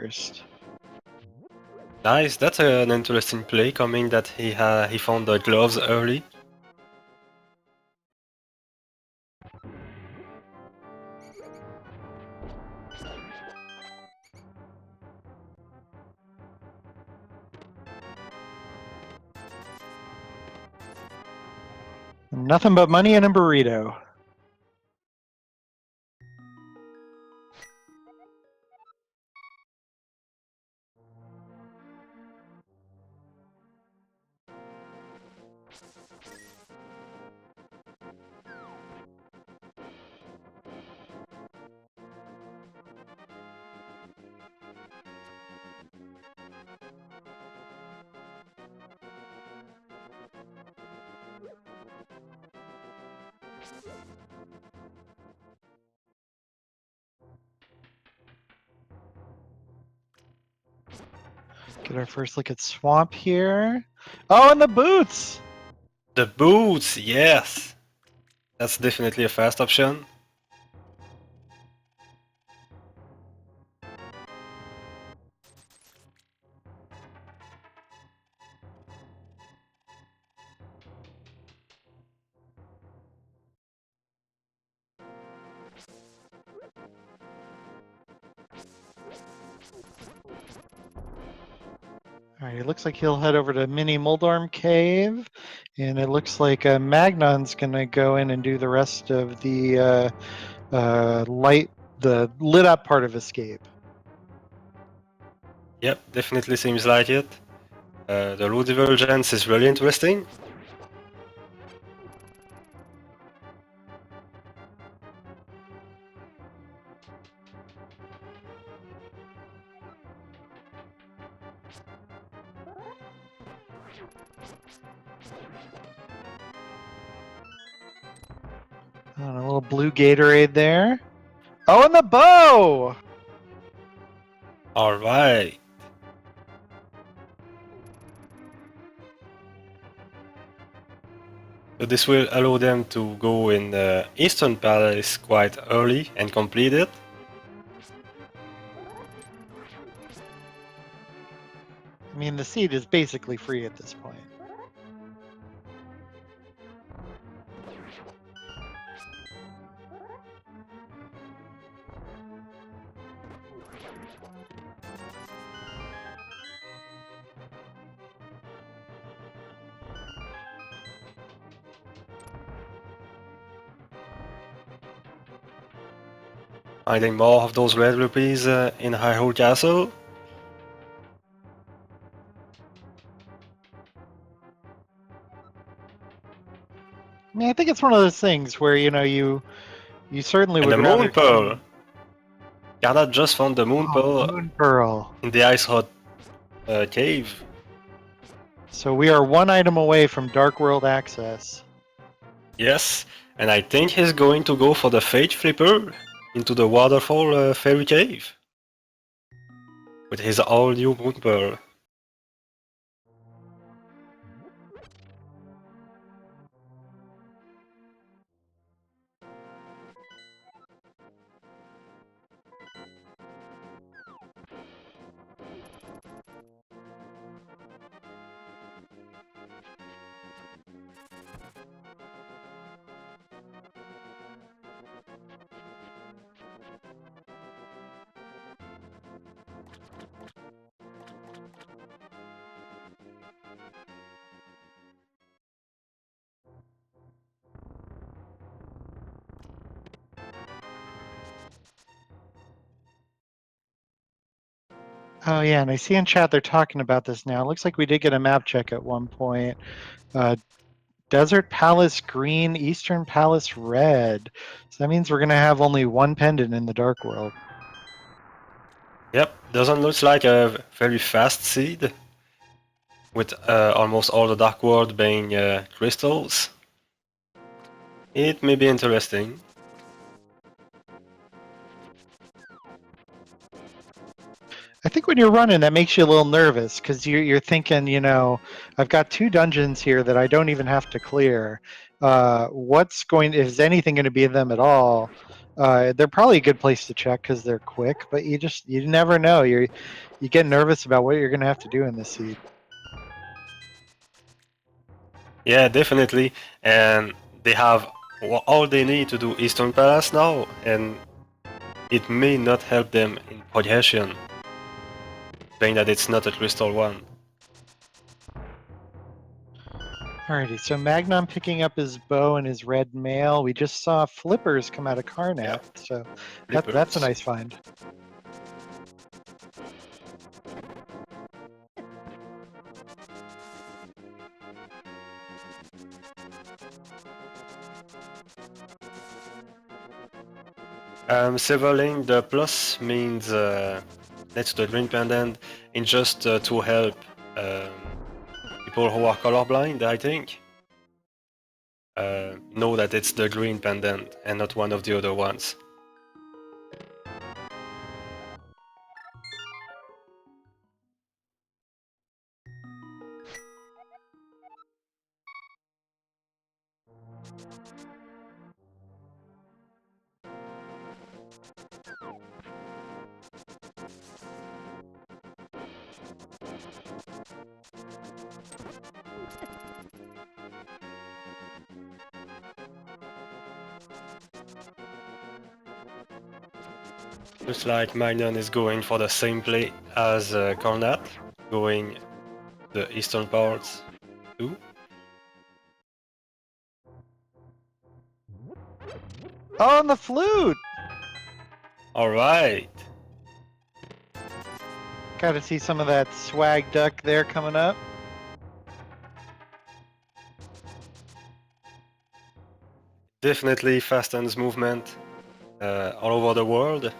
first. Nice, that's an interesting play, coming that he found the gloves early. Nothing but money and a burrito. Get our first look at Swamp here. Oh, and the boots! The boots, yes! That's definitely a fast option. Alright, it looks like he'll head over to Mini Moldorm Cave, and it looks like Magnon's gonna go in and do the rest of the the lit up part of Escape. Yep, definitely seems like it. The route divergence is really interesting. And a little blue Gatorade there. Oh, and the bow! Alright. So this will allow them to go in the Eastern Palace quite early and complete it. I mean, the seed is basically free at this point. Finding more of those red rupees in Hyrule Castle. I mean, I think it's one of those things where, you know, you certainly And would the rather... Moon Pearl! Carnath just found the Moon Pearl Moon Pearl. in the Ice Hot cave. So we are one item away from Dark World access. Yes, and I think he's going to go for the Fate Flipper into the Waterfall Fairy Cave with his all-new Moon Pearl. Oh yeah, and I see in chat they're talking about this now. It looks like we did get a map check at one point. Desert Palace green, Eastern Palace red. So that means we're gonna have only one pendant in the Dark World. Yep, doesn't look like a very fast seed, with almost all the Dark World being crystals. It may be interesting. I think when you're running, that makes you a little nervous because you're thinking, you know, I've got 2 dungeons here that I don't even have to clear. Is anything going to be in them at all? They're probably a good place to check because they're quick, but you never know. You get nervous about what you're gonna have to do in this seed. Yeah, definitely. And they have all they need to do Eastern Palace now, and it may not help them in progression, being that it's not a crystal one. Alrighty, so Magnon picking up his bow and his red mail. We just saw flippers come out of Carnath, Yeah, so that's a flippers. nice find. Seveling the plus means next to the green pendant, in just to help um, people who are colorblind, I think, know that it's the green pendant and not one of the other ones. Looks like Magnon is going for the same play as Carnath, going the eastern parts too. Oh, and the flute! Alright! Got to see some of that swag duck there coming up. Definitely fastens movement all over the world.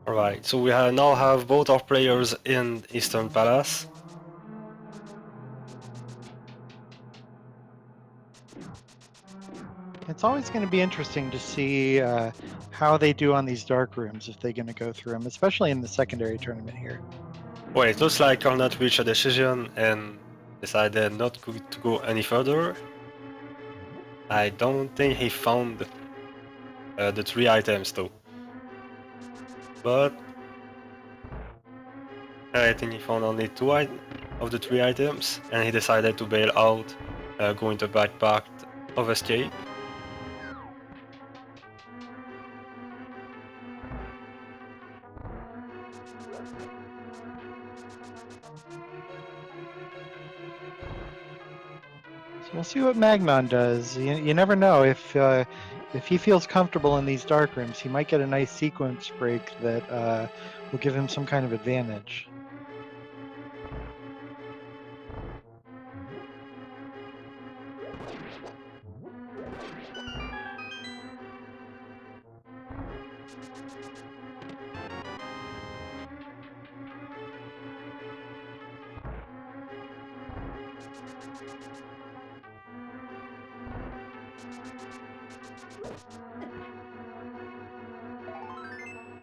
Alright, so we now have both our players in Eastern Palace. It's always going to be interesting to see how they do on these dark rooms if they're going to go through them, especially in the secondary tournament here. Well, it looks like Carnath reached a decision and decided not to go any further. I don't think he found the 3 items though. But I think he found only 2 of the 3 items, and he decided to bail out, going to backpack of escape. So we'll see what Magnon does. You never know if he feels comfortable in these dark rooms, he might get a nice sequence break that will give him some kind of advantage.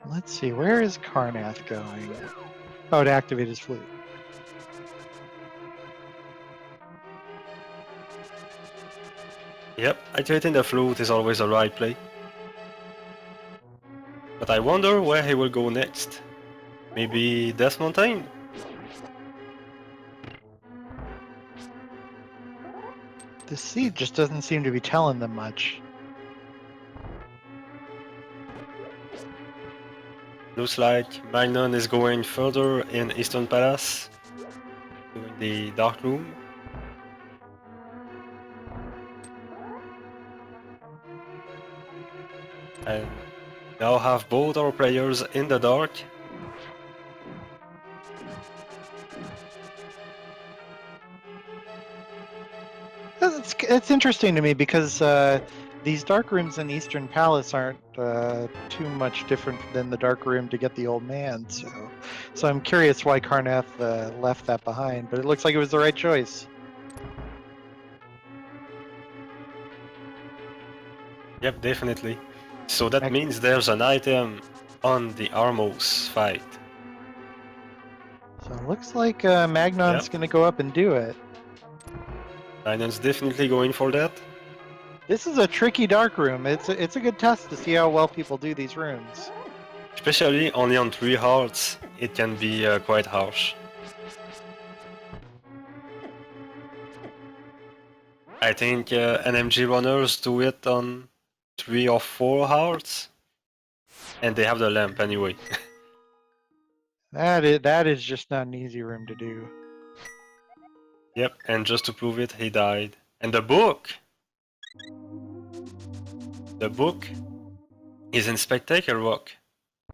Let's see, where is Carnath going? Oh, to activate his flute. Yep, activating the flute is always the right play. But I wonder where he will go next. Maybe Death Mountain? The seed just doesn't seem to be telling them much. Looks like Magnon is going further in Eastern Palace, doing the Dark Room. And now have both our players in the dark. it's interesting to me because these dark rooms in Eastern Palace aren't too much different than the dark room to get the old man. So I'm curious why Carnath left that behind, but it looks like it was the right choice. Yep, definitely. So that means there's an item on the Armos fight. So it looks like Magnon's Yep. gonna go up and do it. Magnon's definitely going for that. This is a tricky dark room. It's a good test to see how well people do these rooms. Especially only on 3 hearts, it can be quite harsh. I think NMG runners do it on 3 or 4 hearts, and they have the lamp anyway. That is just not an easy room to do. Yep, and just to prove it, he died. And the book! The book is in Spectacle Rock.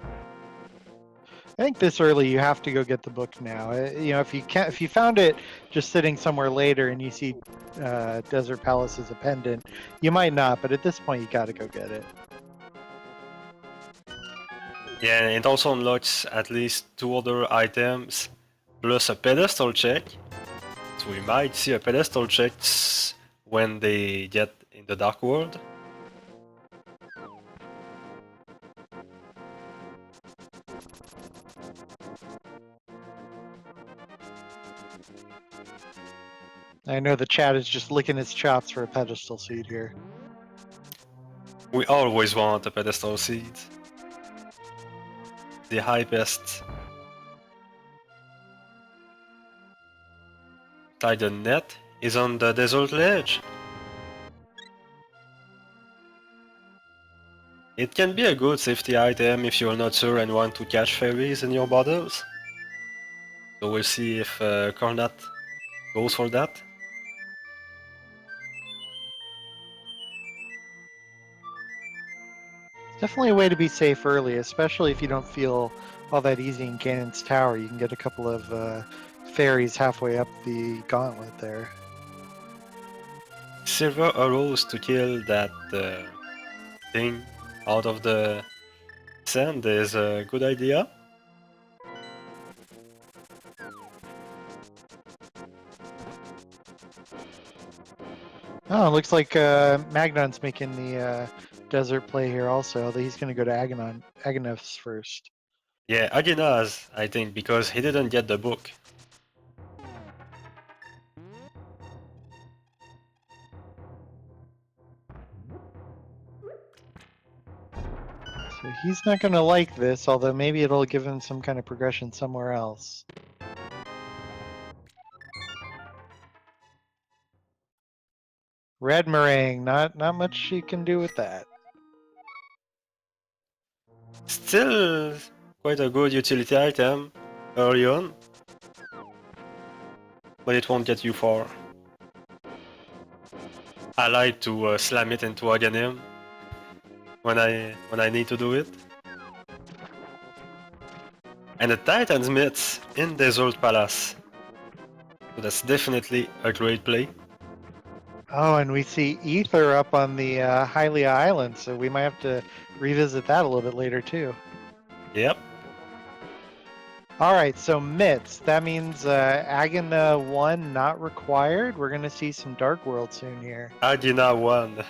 I think this early you have to go get the book now. You know, if you found it just sitting somewhere later and you see Desert Palace as a pendant, you might not. But at this point, you got to go get it. Yeah, it also unlocks at least 2 other items, plus a pedestal check. So we might see a pedestal check when they get in the Dark World. I know the chat is just licking its chops for a pedestal seat here. We always want a pedestal seat. The hypest. Titan net is on the desert ledge. It can be a good safety item if you're not sure and want to catch fairies in your bottles. So we'll see if Carnath goes for that. Definitely a way to be safe early, especially if you don't feel all that easy in Ganon's Tower. You can get a couple of fairies halfway up the gauntlet there. Silver arrows to kill that thing out of the sand is a good idea. Oh, it looks like Magnon's making the desert play here also. He's going to go to Agonef's first. Yeah, Aginaz, I think, because he didn't get the book. So he's not going to like this, although maybe it'll give him some kind of progression somewhere else. Red meringue, not much you can do with that. Still quite a good utility item early on, but it won't get you far. I like to slam it into Aghanim when I need to do it. And the Titan's Myths in Desert Palace. So that's definitely a great play. Oh, and we see Ether up on the Hylia Island, so we might have to revisit that a little bit later too. Yep. All right, so Mitts, that means Agina 1 not required. We're going to see some Dark World soon here. Agina 1.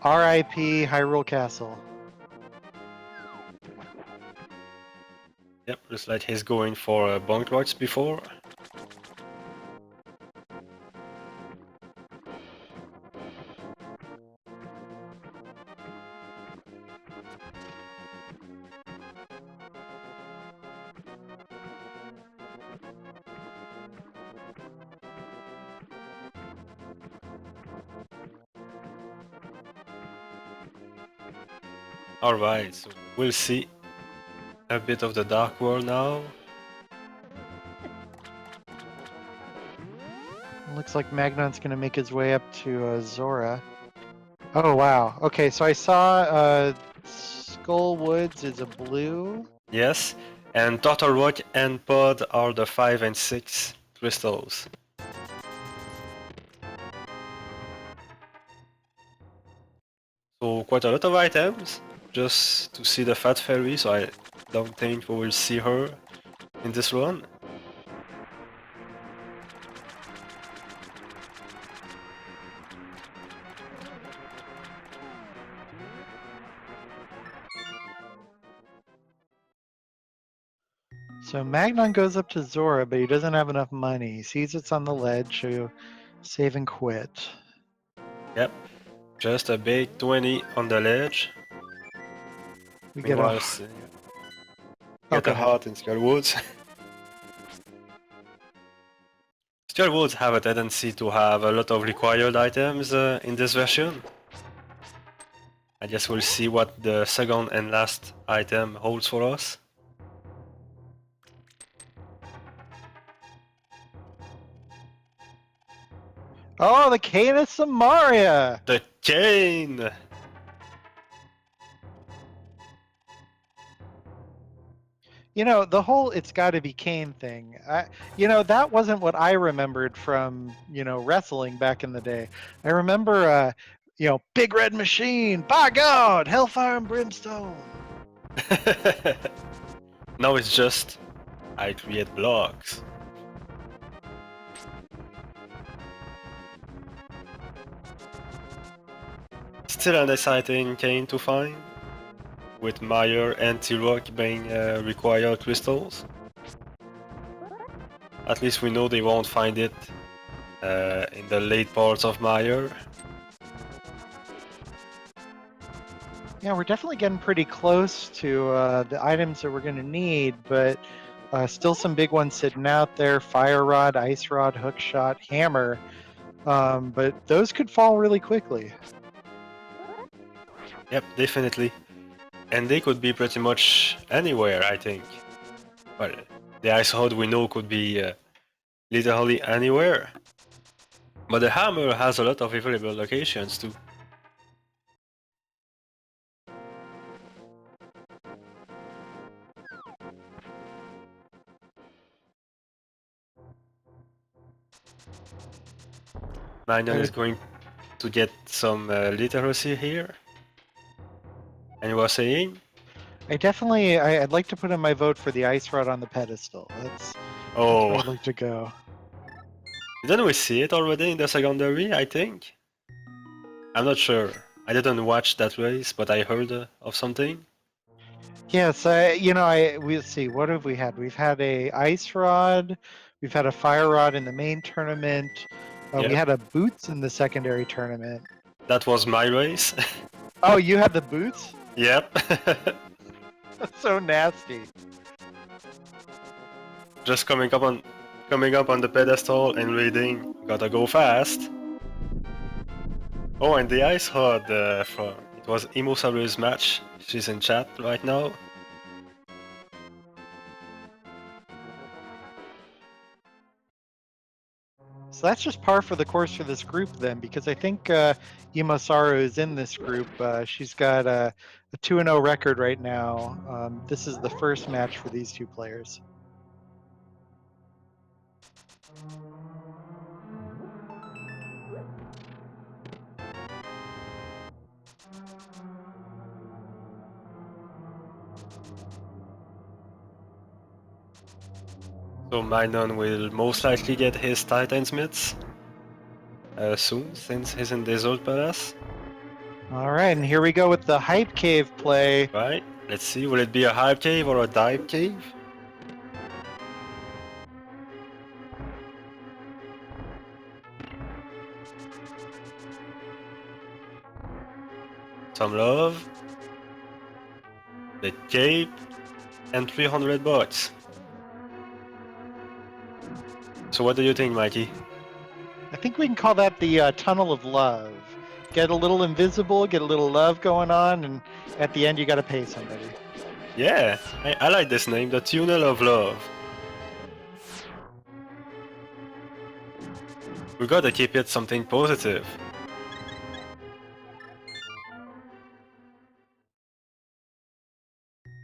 R.I.P. Hyrule Castle. Yep, looks like he's going for bunk lords before. Alright, so we'll see a bit of the Dark World now. Looks like Magnon's going to make his way up to Zora. Oh, wow. Okay, so I saw Skull Woods is a blue. Yes, and Turtle Rock and Pod are the 5 and 6 crystals. So quite a lot of items, just to see the Fat Fairy, so I don't think we will see her in this run. So Magnon goes up to Zora, but he doesn't have enough money. He sees it's on the ledge, so he'll save and quit. Yep, just a big 20 on the ledge. We get a... Meanwhile, get go a ahead. heart in Skull Woods. Skull Woods have a tendency to have a lot of required items in this version. I guess we'll see what the second and last item holds for us. Oh, the cane of Samaria! The cane! You know, the whole "it's got to be Kane" thing, that wasn't what I remembered from, wrestling back in the day. I remember, Big Red Machine, by God, Hellfire and Brimstone. Now it's just, I create blocks. Still an exciting cane to find, with Mire and T-Rock being required crystals. At least we know they won't find it in the late parts of Mire. Yeah, we're definitely getting pretty close to the items that we're going to need, but still some big ones sitting out there: Fire Rod, Ice Rod, Hook Shot, Hammer. But those could fall really quickly. Yep, definitely. And they could be pretty much anywhere, I think. Well, the Ice Rod we know could be literally anywhere. But the Hammer has a lot of available locations too. Magnon is going to get some literacy here. And you were saying? I'd like to put in my vote for the Ice Rod on the pedestal. That's where I'd like to go. Didn't we see it already in the secondary, I think? I'm not sure. I didn't watch that race, but I heard of something. Yes, we'll see. What have we had? We've had a Ice Rod. We've had a Fire Rod in the main tournament. We had a Boots in the secondary tournament. That was my race. Oh, you had the Boots? Yep. That's so nasty. Just coming up on the pedestal and reading. Gotta go fast. Oh, and the Ice Rod from it was Emo Saru's match. She's in chat right now. So that's just par for the course for this group then, because I think Imasaru is in this group. She's got a 2-0 record right now. This is the first match for these two players. So Magnon will most likely get his Titan's mitts soon, since he's in Desert Palace. All right, and here we go with the Hype Cave play. Right, let's see, will it be a Hype Cave or a Dive Cave? Some love. The cape and 300 bucks. So what do you think, Mikey? I think we can call that the Tunnel of Love. Get a little invisible, get a little love going on, and at the end you gotta pay somebody. Yeah, I like this name, the Tunnel of Love. We gotta keep it something positive.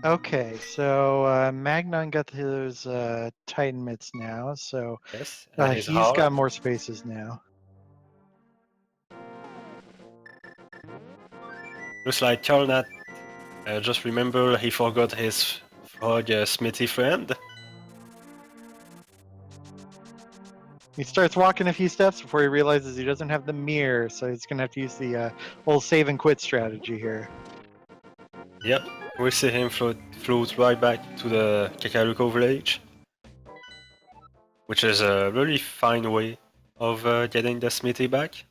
Okay, so Magnon got those Titan mitts now, so Yes, he's got more spaces now. Looks like Carnath just remember he forgot his frog Smithy friend. He starts walking a few steps before he realizes he doesn't have the mirror, so he's gonna have to use the old save and quit strategy here. Yep, we see him float right back to the Kakaruko village, which is a really fine way of getting the Smithy back.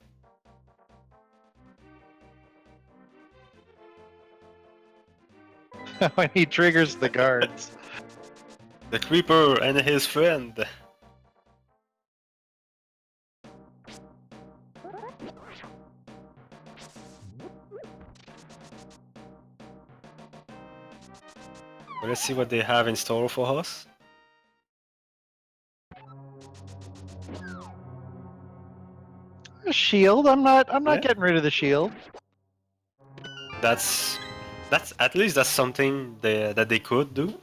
When he triggers the guards. The Creeper and his friend. Well, let's see what they have in store for us. A shield. I'm not Yeah. getting rid of the shield. That's at least that's something that they could do.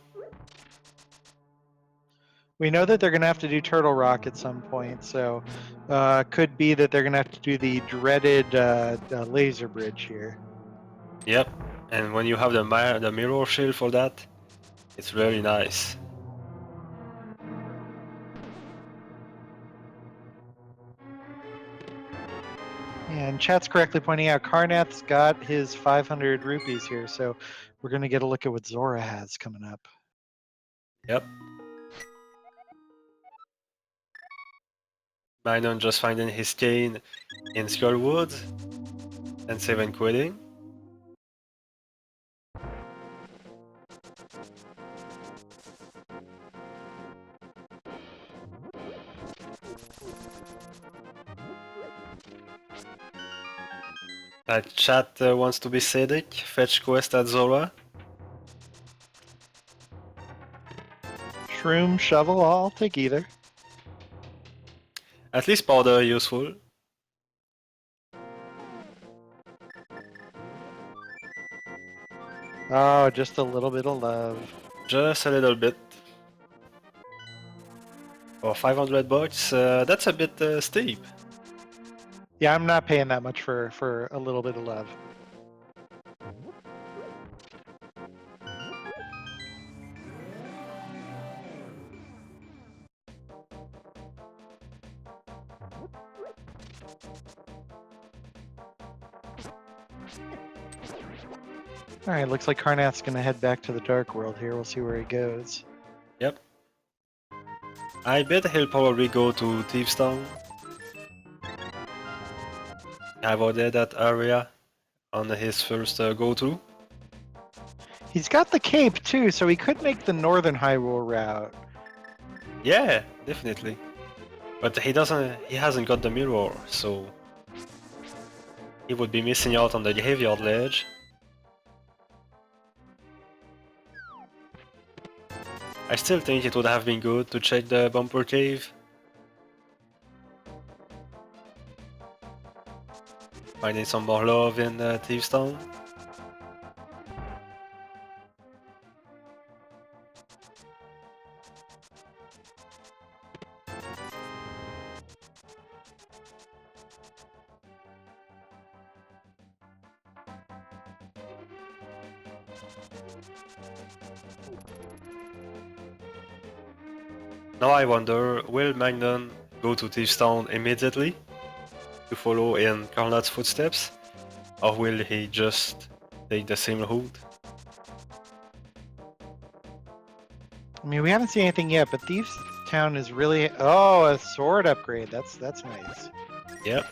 We know that they're gonna have to do Turtle Rock at some point, so could be that they're gonna have to do the dreaded laser bridge here. Yep, and when you have the mirror shield for that, it's very nice. And chat's correctly pointing out Carnath's got his 500 rupees here, so we're gonna get a look at what Zora has coming up. Yep. Magnon just finding his cane in Skullwood and 7 quitting. Chat wants to be Sedic, fetch quest at Zora. Shroom, shovel, I'll take either. At least powder useful. Oh, just a little bit of love. Just a little bit. For 500 bucks, that's a bit steep. Yeah, I'm not paying that much for a little bit of love. Alright, looks like Carnath's gonna head back to the Dark World here. We'll see where he goes. Yep. I bet he'll probably go to Thieves Town. Avoided that area on his first go-to. He's got the cape too, so he could make the Northern Hyrule route. Yeah, definitely. But he hasn't got the mirror, so he would be missing out on the graveyard ledge. I still think it would have been good to check the bumper cave. Finding some more love in Thieves Town. Now I wonder, will Magnon go to Thieves Town immediately to follow in Carnath's footsteps, or will he just take the same route? I mean, we haven't seen anything yet, but Thieves Town is really... Oh, a sword upgrade. That's nice. Yep.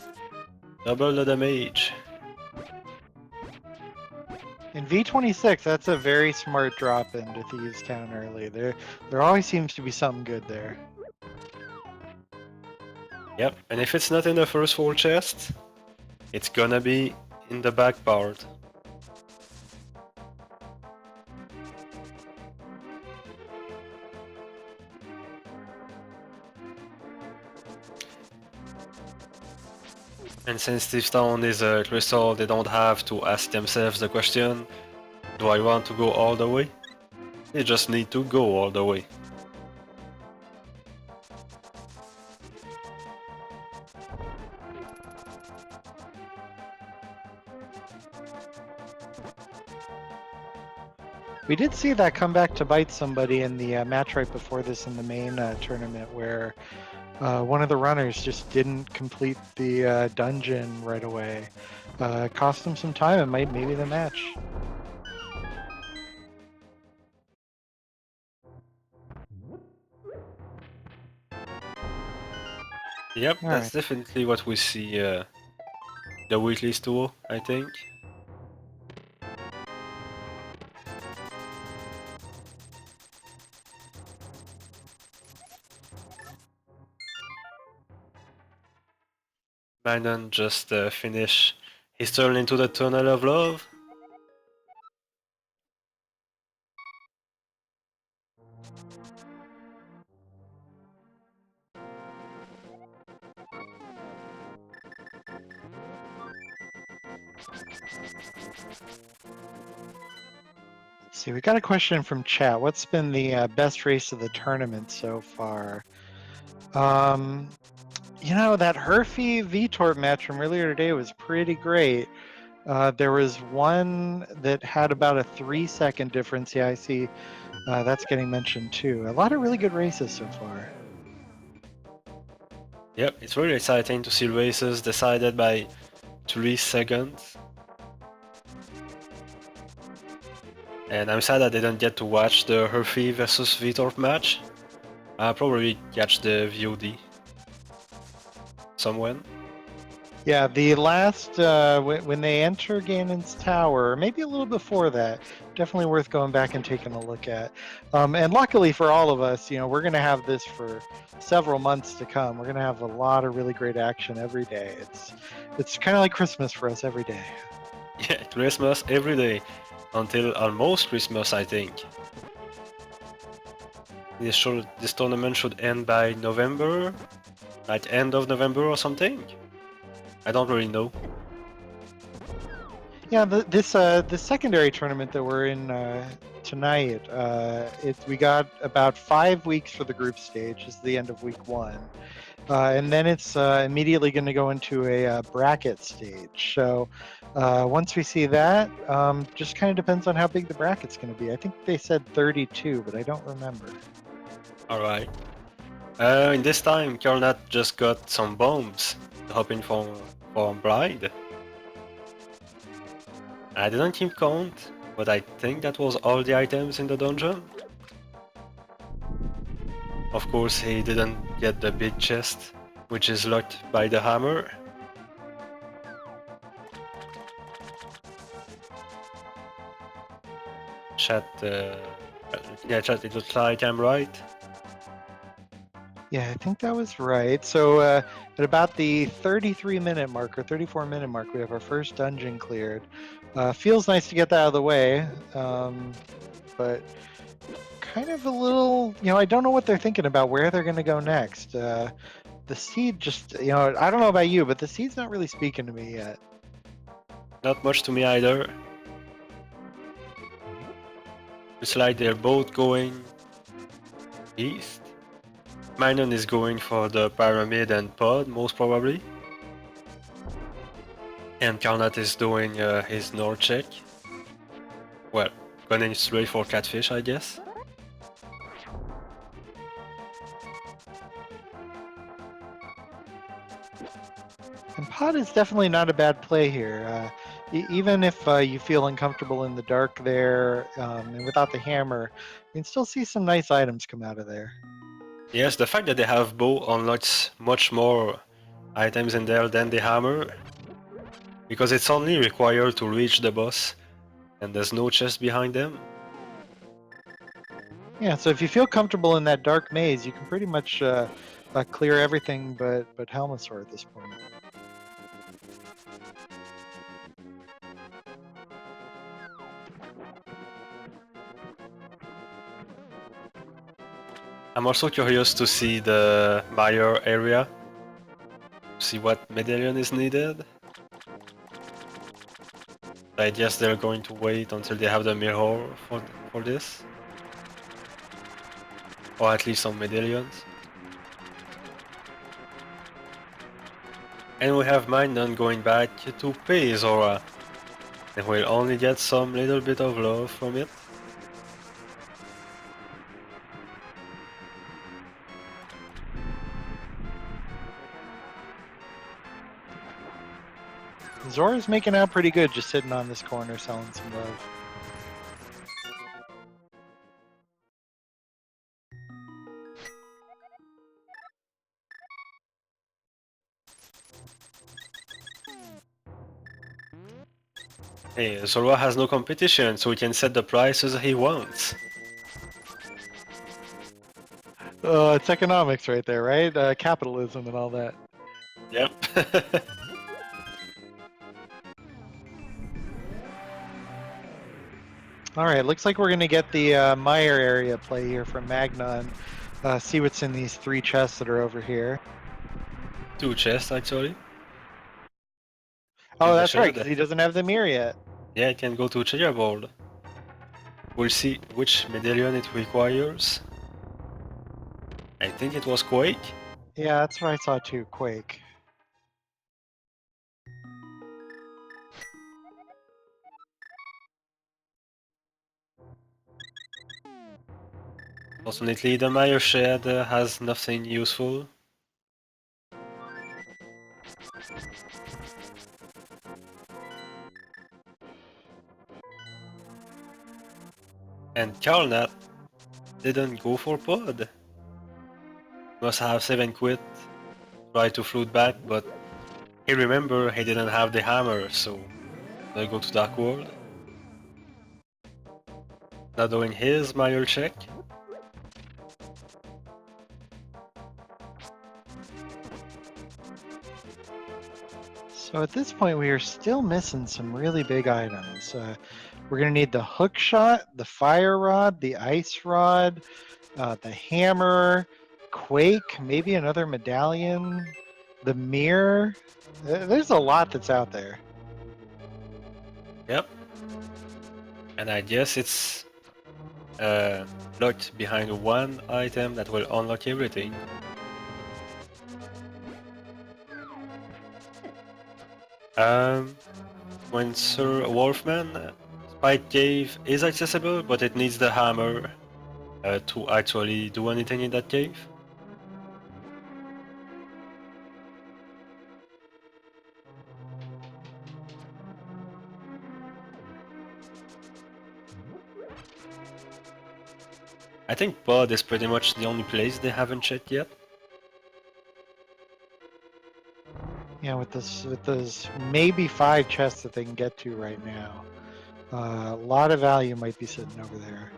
Double the damage. In V26, that's a very smart drop into Thieves Town early. There always seems to be something good there. Yep, and if it's not in the first 4 chests, it's gonna be in the back part. And since Thieves Town is a crystal, they don't have to ask themselves the question, do I want to go all the way? They just need to go all the way. We did see that come back to bite somebody in the match right before this in the main tournament, where one of the runners just didn't complete the dungeon right away. Cost him some time and maybe the match. Yep, All that's right. definitely what we see the weekly tour, I think. Magnon just finished his turn into the Tunnel of Love. See, we got a question from chat. What's been the best race of the tournament so far? You know, that Herfy Vitor match from earlier today was pretty great. There was one that had about a 3-second difference. Yeah, I see that's getting mentioned too. A lot of really good races so far. Yep, it's really exciting to see races decided by 3 seconds. And I'm sad I didn't get to watch the Herfy versus Vitor match. I'll probably catch the VOD somewhere. Yeah, the last when they enter Ganon's tower, maybe a little before that, definitely worth going back and taking a look at. And luckily for all of us, you know, we're going to have this for several months to come. We're going to have a lot of really great action every day. It's kind of like Christmas for us every day. Yeah, Christmas every day. Until almost Christmas, I think. This tournament should end by November? Like end of November or something? I don't really know. Yeah, this secondary tournament that we're in tonight, we got about 5 weeks for the group stage. This is the end of week 1. And then it's immediately going to go into a bracket stage. So once we see that, just kind of depends on how big the bracket's going to be. I think they said 32, but I don't remember. Alright. In this time, Carnath just got some bombs, hoping for Bride. I didn't keep count, but I think that was all the items in the dungeon. Of course, he didn't get the big chest, which is locked by the hammer. Chat, yeah, chat, it looks like I'm right. Yeah, I think that was right. So at about the 33-minute mark or 34-minute mark, we have our first dungeon cleared. Feels nice to get that out of the way, but kind of a little, you know, I don't know what they're thinking about where they're going to go next. The seed just, you know, I don't know about you, but the seed's not really speaking to me yet. Not much to me either. It's like they're both going east. Magnon is going for the pyramid and pod, most probably. And Carnath is doing his north check. Well, going straight for catfish, I guess. And pod is definitely not a bad play here. Even if you feel uncomfortable in the dark there and without the hammer, you can still see some nice items come out of there. Yes, the fact that they have bow unlocks much more items in there than the hammer. Because it's only required to reach the boss, and there's no chest behind them. Yeah, so if you feel comfortable in that dark maze, you can pretty much clear everything but Helmasaur at this point. I'm also curious to see the buyer area, see what medallion is needed. I guess they're going to wait until they have the mirror for this. Or at least some medallions. And we have Magnon going back to pay Zora. And we'll only get some little bit of love from it. Zora's making out pretty good just sitting on this corner selling some love. Hey, Zora has no competition, so he can set the prices he wants. It's economics right there, right? Capitalism and all that. Yep. All right, looks like we're going to get the Meyer area play here from Magnon. See what's in these 3 chests that are over here. 2 chests, actually. Oh, In the that's right, because shed. he doesn't have the mirror yet. Yeah, it can go to checkerboard. We'll see which medallion it requires. I think it was Quake. Yeah, that's what I saw too, Quake. Fortunately, the Meyer shed has nothing useful. And Carnath didn't go for pod. Must have 7 quit. Tried to float back, but he remembered he didn't have the hammer, so they'll go to Dark World. Now doing his Meyer check. So at this point, we are still missing some really big items. We're going to need the hook shot, the fire rod, the ice rod, the hammer, Quake, maybe another medallion, the mirror. There's a lot that's out there. Yep. And I guess it's locked behind one item that will unlock everything. When Sir Wolfman, Spike Cave is accessible, but it needs the hammer to actually do anything in that cave. I think Pod is pretty much the only place they haven't checked yet. Yeah, with those maybe 5 chests that they can get to right now. A lot of value might be sitting over there.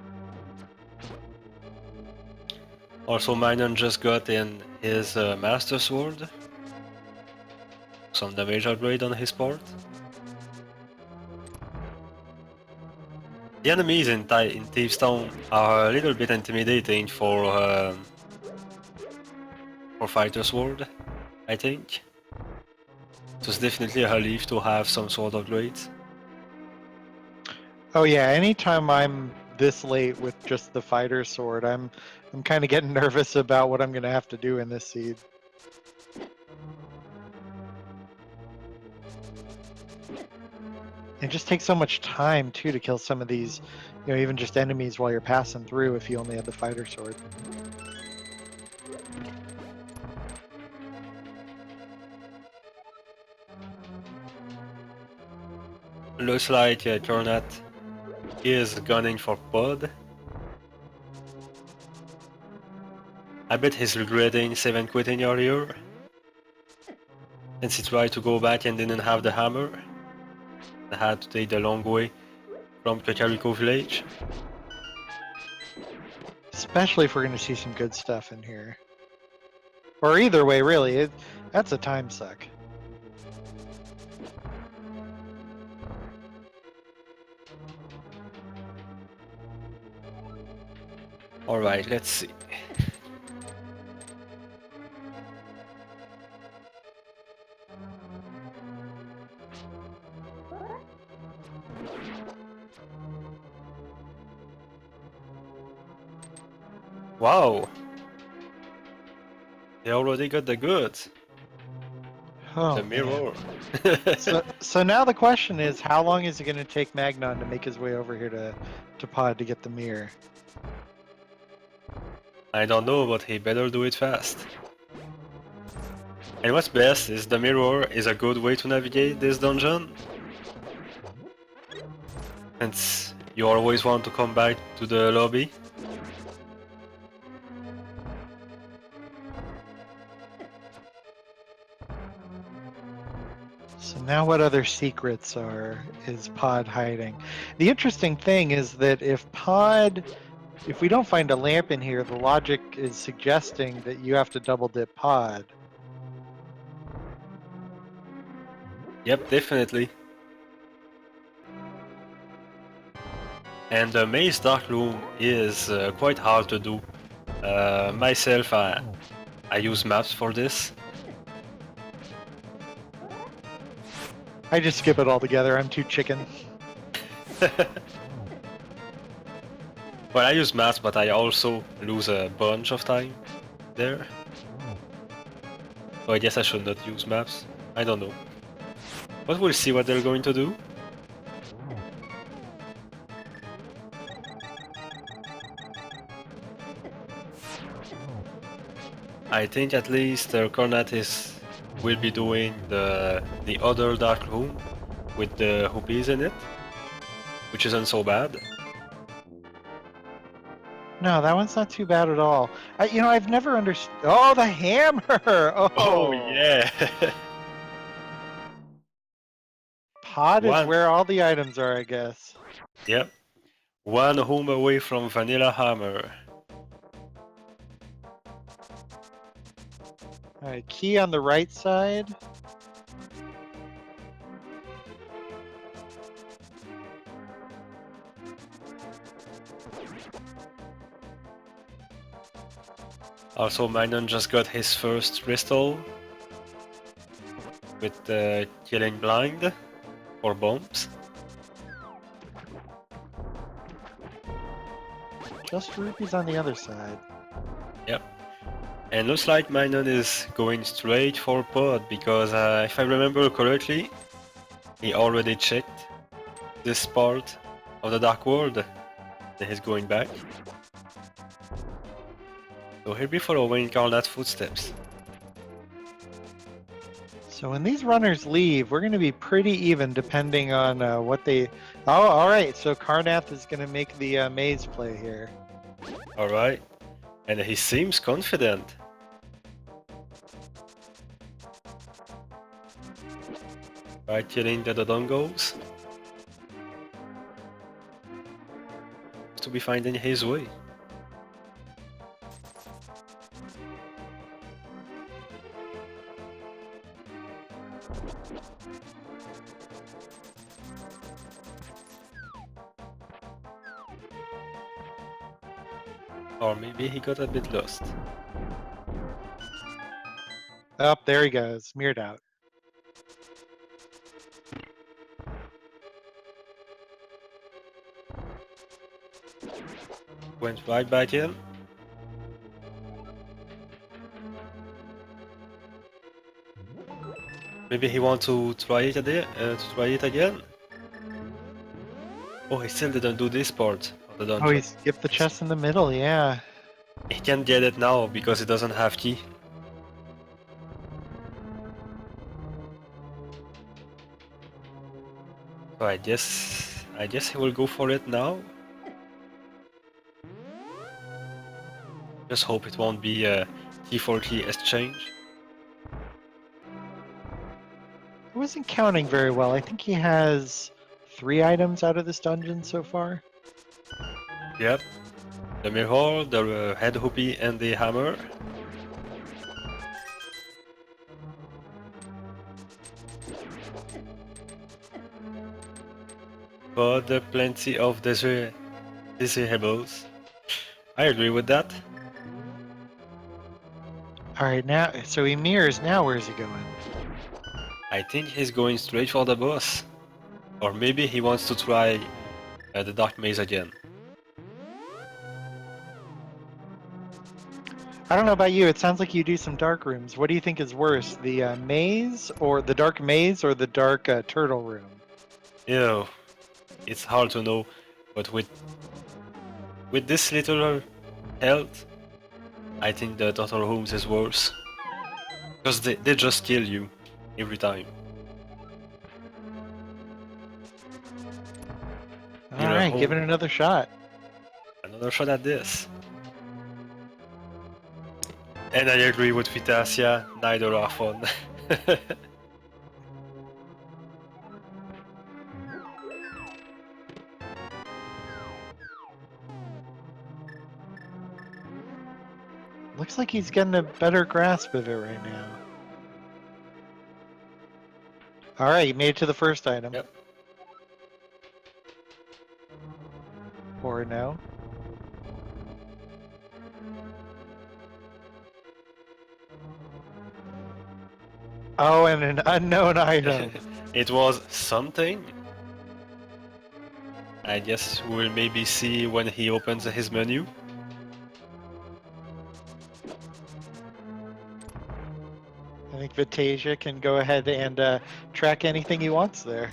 Also, Magnon just got in his Master Sword. Some damage upgrade on his part. The enemies in Thieves Town are a little bit intimidating for Fighter Sword, I think. So it's definitely a relief to have some sort of upgrades. Oh yeah, anytime I'm this late with just the fighter sword, I'm kind of getting nervous about what I'm going to have to do in this seed. It just takes so much time too to kill some of these, even just enemies while you're passing through if you only have the fighter sword. Looks like Carnath is gunning for Pod. I bet he's regretting 7 quitting earlier. Since he tried to go back and didn't have the hammer. I had to take the long way from Kakariko village. Especially if we're going to see some good stuff in here. Or either way, really, that's a time suck. Alright, let's see. Wow! They already got the goods. Oh, The man. mirror. So now the question is, how long is it going to take Magnon to make his way over here to Pod to get the mirror? I don't know, but he better do it fast. And what's best is the mirror is a good way to navigate this dungeon. And you always want to come back to the lobby. So now what other secrets is Pod hiding? The interesting thing is that if we don't find a lamp in here, the logic is suggesting that you have to double dip Pod. Yep, definitely. And the maze dark room is quite hard to do. Myself, I use maps for this. I just skip it altogether. I'm too chicken. Well, I use maps, but I also lose a bunch of time there. So I guess I should not use maps. I don't know. But we'll see what they're going to do. I think at least Carnathfd will be doing the other dark room with the hoopies in it, which isn't so bad. No, that one's not too bad at all. I've never understood. Oh, the hammer! Oh yeah! Pod is where all the items are, I guess. Yep. One home away from Vanilla Hammer. Alright, key on the right side. Also, Magnon just got his first crystal with killing blind or bombs. Just rupees on the other side. Yep. And looks like Magnon is going straight for Pod because if I remember correctly, he already checked this part of the Dark World. Then he's going back. So he'll be following Carnath's footsteps. So when these runners leave, we're going to be pretty even depending on what they... Oh, alright, so Carnath is going to make the maze play here. Alright. And he seems confident. Right, killing the Dodongos. To be finding his way. Or maybe he got a bit lost. Oh, there he goes, mirrored out. Went right back in. Maybe he wants to try it again. Oh, he still didn't do this part of the dungeon. Oh, he skipped the chest in the middle, yeah. He can't get it now because he doesn't have key. So I guess he will go for it now. Just hope it won't be a key for key exchange. I wasn't counting very well. I think he has 3 items out of this dungeon so far. Yep. The mirror, the head hoopy, and the hammer. But plenty of desirables. I agree with that. Alright, now, so he mirrors, now where's he going? I think he's going straight for the boss. Or maybe he wants to try the Dark Maze again. I don't know about you. It sounds like you do some dark rooms. What do you think is worse, the maze or the dark maze or the dark turtle room? You know, it's hard to know, but with this little health, I think the turtle rooms is worse. Because they just kill you every time. All right, give it another shot. Another shot at this. And I agree with Vitasia, neither are fun. Looks like he's getting a better grasp of it right now. All right, you made it to the first item. Yep. Or no? Oh, and an unknown item. It was something. I guess we'll maybe see when he opens his menu. I think Vitasia can go ahead and track anything he wants there.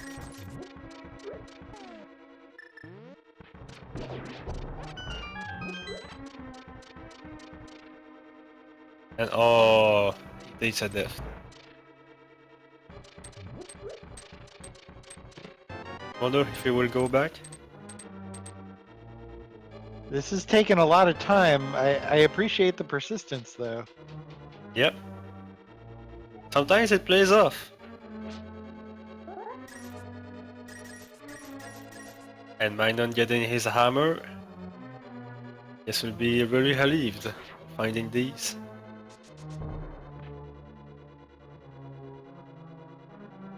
And oh, he takes a death. Wonder if he will go back. This is taking a lot of time. I appreciate the persistence, though. Yep. Sometimes it plays off. And Magnon getting his hammer. This will be very relieved finding these.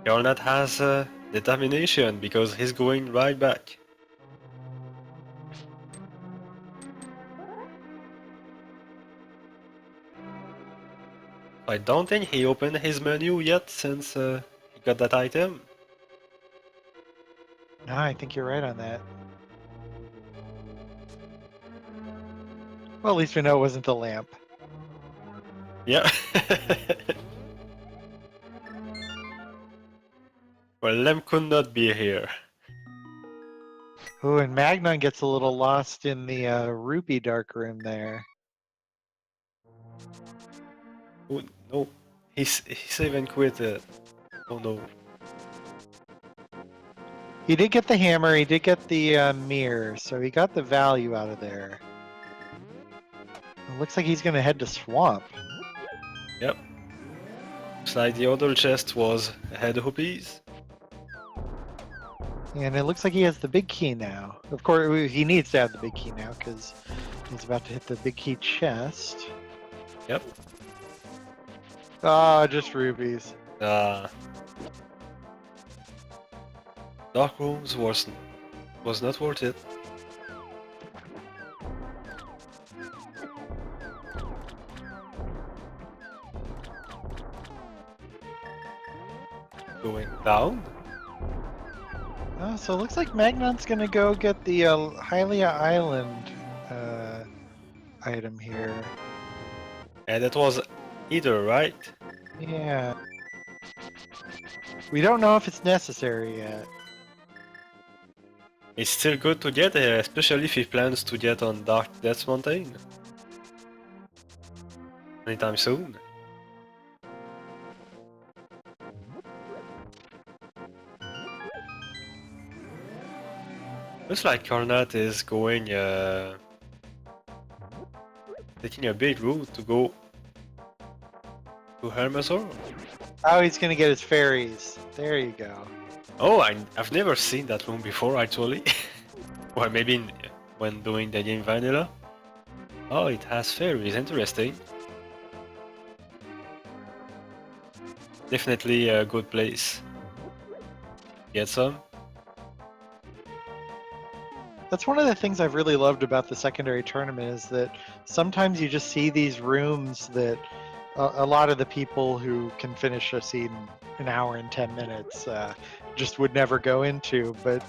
Carnath has determination because he's going right back. I don't think he opened his menu yet since he got that item. No, I think you're right on that. Well, at least we know it wasn't the lamp. Yeah. Well, Lem could not be here. Ooh, and Magnon gets a little lost in the rupee dark room there. Oh no, he's even quit it. Oh no. He did get the hammer, he did get the mirror, so he got the value out of there. It looks like he's gonna head to Swamp. Yep. Looks like the other chest was ahead of rupees. And it looks like he has the big key now. Of course, he needs to have the big key now because he's about to hit the big key chest. Yep. Ah, just rubies. Dark rooms was not worth it. Going down. Oh, so it looks like Magnon's gonna go get the Hylia Island item here. And it was either, right? Yeah. We don't know if it's necessary yet. It's still good to get there, especially if he plans to get on Dark Death Mountain. Anytime soon. Looks like Carnath is going, taking a big route to go to Hermesor. Oh, he's gonna get his fairies. There you go. Oh, I've never seen that room before, actually. Or maybe when doing the game vanilla. Oh, it has fairies, interesting. Definitely a good place. Get some. That's one of the things I've really loved about the secondary tournament is that sometimes you just see these rooms that a lot of the people who can finish a scene in an hour and 10 minutes just would never go into. But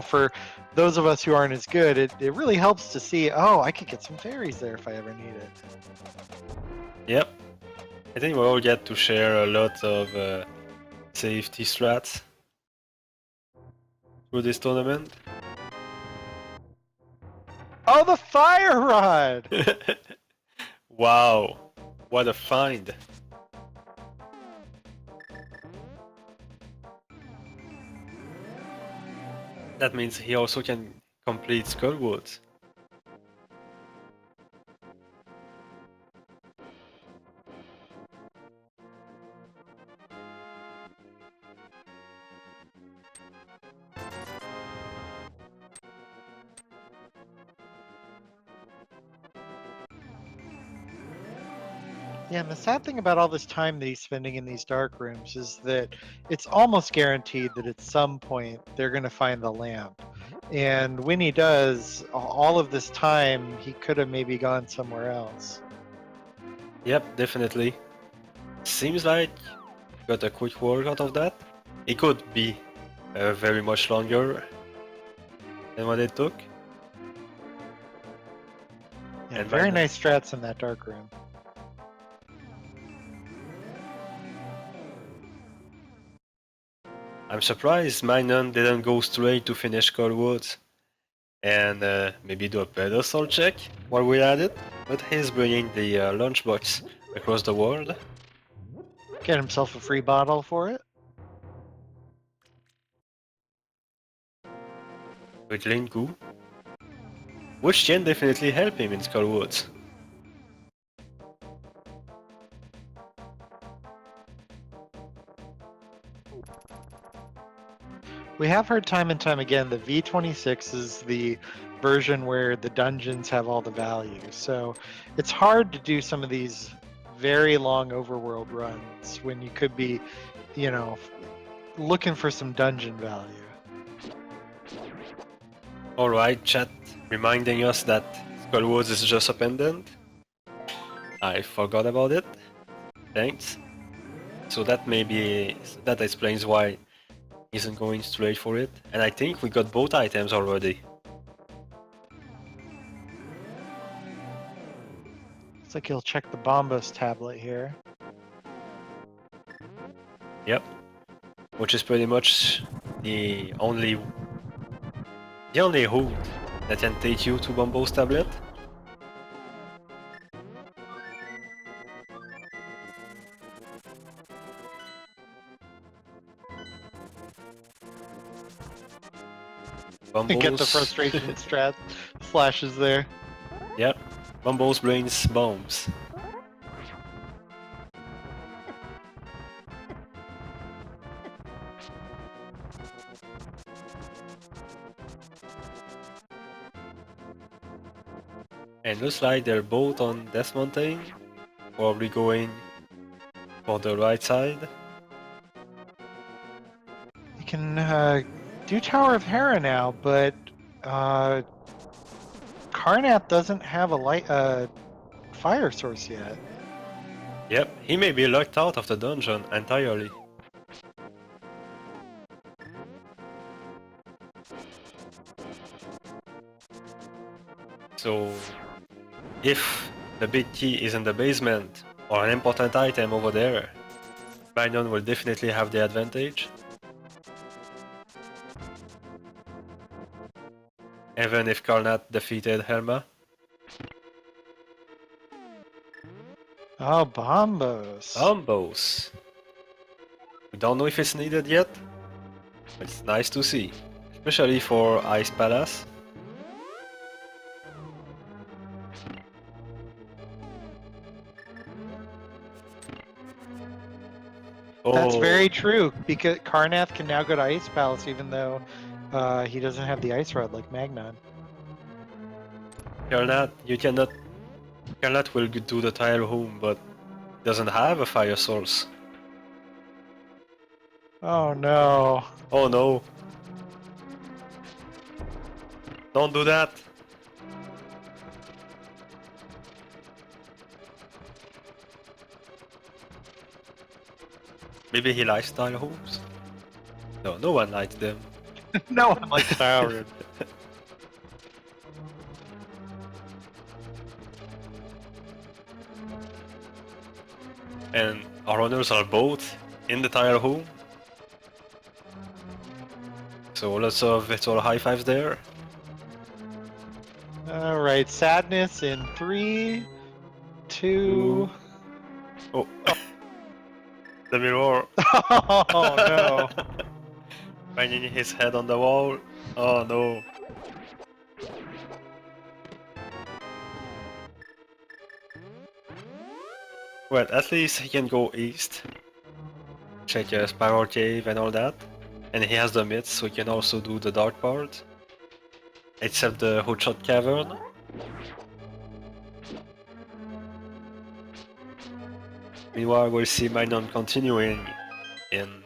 for those of us who aren't as good, it really helps to see, oh, I could get some fairies there if I ever need it. Yep. I think we all get to share a lot of safety strats through this tournament. Oh, the fire rod! Wow, what a find! That means he also can complete Skullwood. Yeah, and the sad thing about all this time that he's spending in these dark rooms is that it's almost guaranteed that at some point they're going to find the lamp. And when he does, all of this time, he could have maybe gone somewhere else. Yep, definitely. Seems like got a quick work out of that. It could be very much longer than what it took. Yeah, And very right now- nice strats in that dark room. I'm surprised Magnon didn't go straight to finish Skullwood and maybe do a pedestal check while we're at it, but he's bringing the lunchbox across the world. Get himself a free bottle for it. With Linku, which can definitely help him in Skullwood. We have heard time and time again that V26 is the version where the dungeons have all the value. So it's hard to do some of these very long overworld runs when you could be, looking for some dungeon value. Alright, chat reminding us that Skullwood is just a pendant. I forgot about it. Thanks. So that that explains why he isn't going straight for it. And I think we got both items already. Looks like he'll check the Bombos tablet here. Yep. Which is pretty much the only hood that can take you to Bombo's tablet. Get the frustration strat flashes there. Yep. Bombo's brains bombs. And looks like they're both on Death Mountain. Probably going for the right side. You can do Tower of Hera now, but Carnath doesn't have a fire source yet. Yep, he may be locked out of the dungeon entirely. So, if the big key is in the basement or an important item over there, Magnon will definitely have the advantage. Even if Carnath defeated Helma. Oh, Bombos. Bombos! We don't know if it's needed yet, but it's nice to see. Especially for Ice Palace. That's Oh, very true, because Carnath can now go to Ice Palace even though he doesn't have the Ice Rod like Magnon. Carnath, you cannot. Carnath will do the tile home, but doesn't have a fire source. Oh no. Oh no. Don't do that. Maybe he lifestyle homes. No, no one likes them. No one likes Tyrant. And our runners are both in the tire home. So lots of virtual high fives there. All right, sadness in 3, 2. Oh, the mirror. Oh no! Banging his head on the wall. Oh no. Well, at least he can go east. Check Spiral Cave and all that. And he has the myths, so he can also do the dark part. Except the Hookshot Cavern. Meanwhile, we'll see Magnon continuing in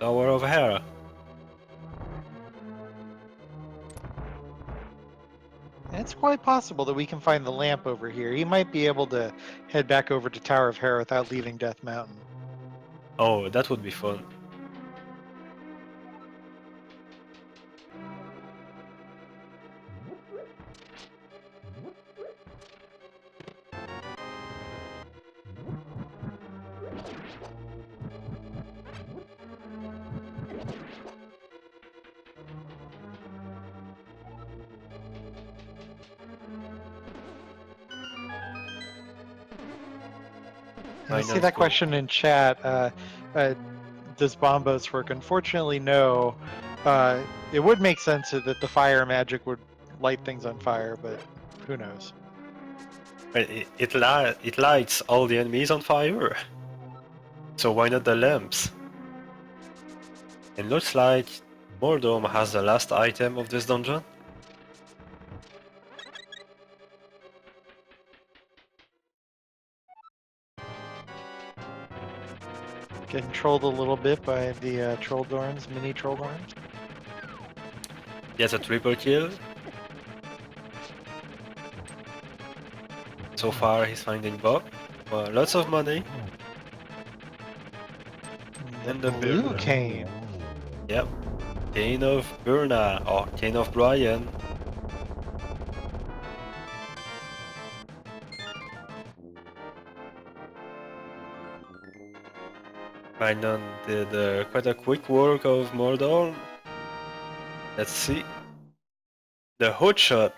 Tower of Hera. It's quite possible that we can find the lamp over here. He might be able to head back over to Tower of Hera without leaving Death Mountain. Oh, that would be fun. And I see that question in chat. Does Bombos work? Unfortunately, no. It would make sense that the fire magic would light things on fire, but who knows? It lights all the enemies on fire. So why not the lamps? It looks like Mordor has the last item of this dungeon. Getting trolled a little bit by the Trolldorns, mini Trolldorns. He has a triple kill. So far he's finding Bob. Lots of money. And the blue cane. Yep. Cane of Burna or Cane of Brian. Magnon did quite a quick work of Mordor. Let's see. The hook shot.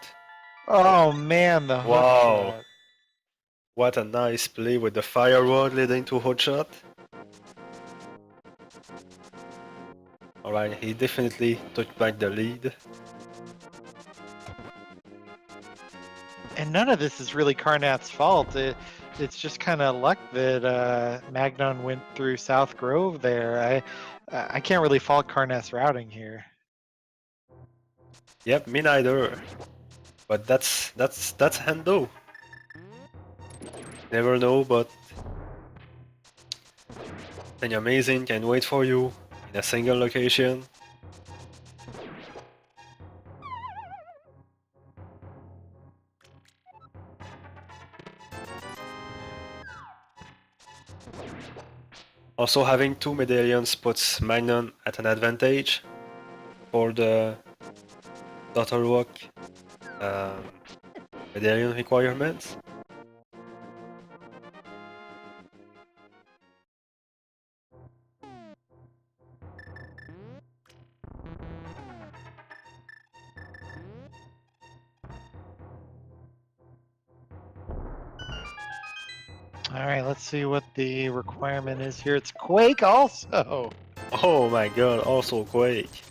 Oh man, the hook Wow. shot. What a nice play with the fire rod leading to hook shot. Alright, he definitely took back the lead. And none of this is really Carnath's fault. It's just kind of luck that Magnon went through South Grove there. I can't really fault Carnath's routing here. Yep, me neither. But that's Hendo. Never know, but something amazing can wait for you in a single location. Also, having two medallions puts Magnon at an advantage for the Daughter Rock medallion requirements. All right, let's see what the requirement is here. It's Quake also. Oh my god, also Quake.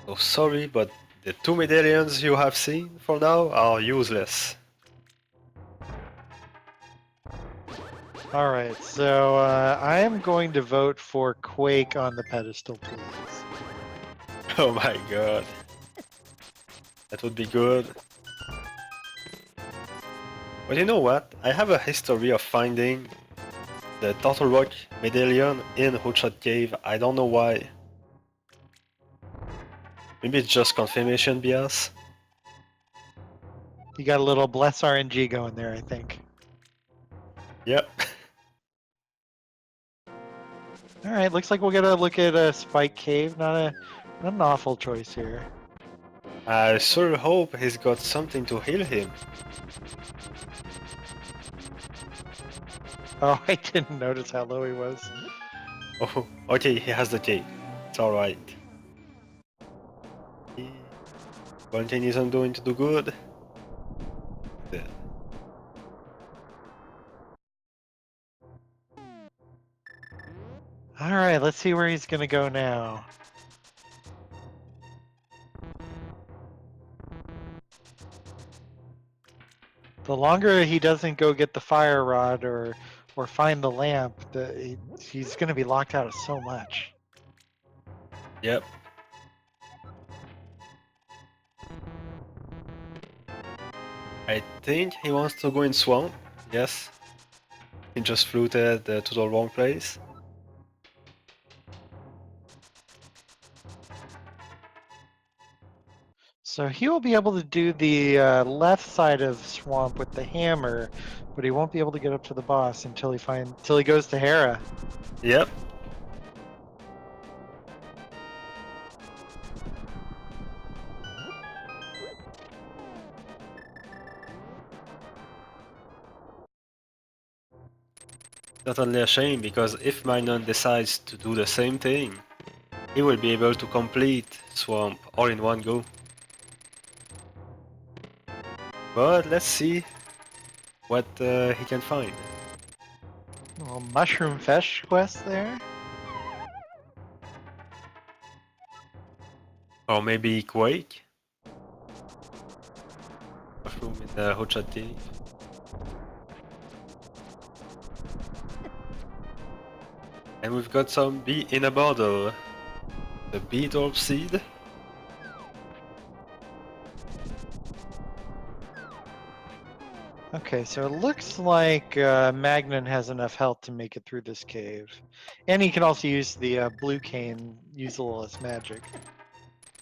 So sorry, but the two medallions you have seen for now are useless. All right, so I am going to vote for Quake on the pedestal, please. Oh my god. That would be good. But you know what? I have a history of finding the Turtle Rock medallion in Hookshot Cave. I don't know why. Maybe it's just confirmation bias. You got a little bless RNG going there, I think. Yep. All right, looks like we'll get a look at a Spike Cave. Not an awful choice here. I sure hope he's got something to heal him. Oh, I didn't notice how low he was. Oh, okay, he has the key. It's alright. Quarantine isn't going to do good. Dead. All right, let's see where he's gonna go now. The longer he doesn't go get the fire rod or find the lamp, he's gonna be locked out of so much. Yep. I think he wants to go in swamp. Yes. He just floated to the wrong place. So he will be able to do the left side of swamp with the hammer, but he won't be able to get up to the boss until he goes to Hera. Yep. Certainly a shame, because if Magnon decides to do the same thing, he will be able to complete Swamp all in one go. But let's see what he can find. A little mushroom fetch quest there. Or maybe Quake? Mushroom in the Hotshot Cave. And we've got some bee in a bottle. The beetle seed. Okay, so it looks like Magnon has enough health to make it through this cave. And he can also use the blue cane, use a little less magic.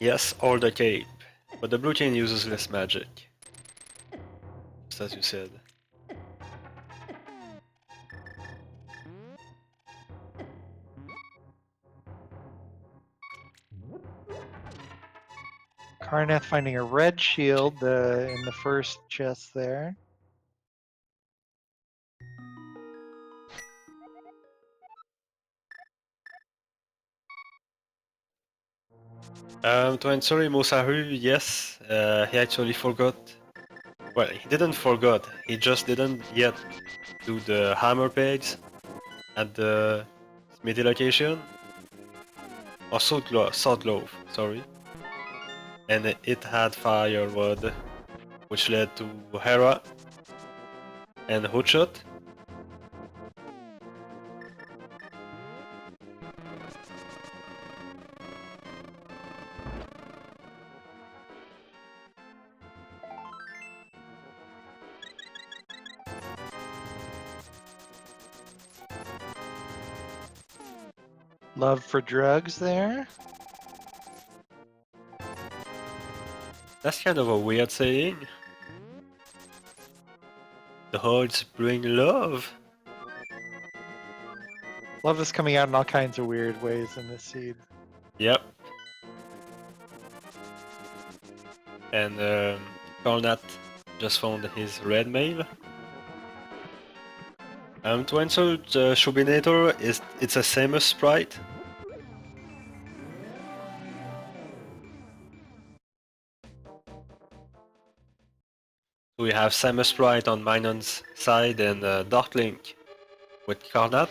Yes, or the cape. But the blue chain uses less magic. Just as you said. Carnath finding a red shield in the first chest there. To answer Mosahu, yes, he actually forgot. Well, he didn't forgot, he just didn't yet do the hammer pegs at the smithy location. Or salt glove, sorry. And it had firewood, which led to Hera and Hootshot. Love for drugs there. That's kind of a weird saying. The hordes bring love. Love is coming out in all kinds of weird ways in this seed. Yep. And Carnath just found his red mail. To answer the Shubinator, it's a Samus sprite. We have Samus sprite on Magnon's side and Dark Link with Carnath.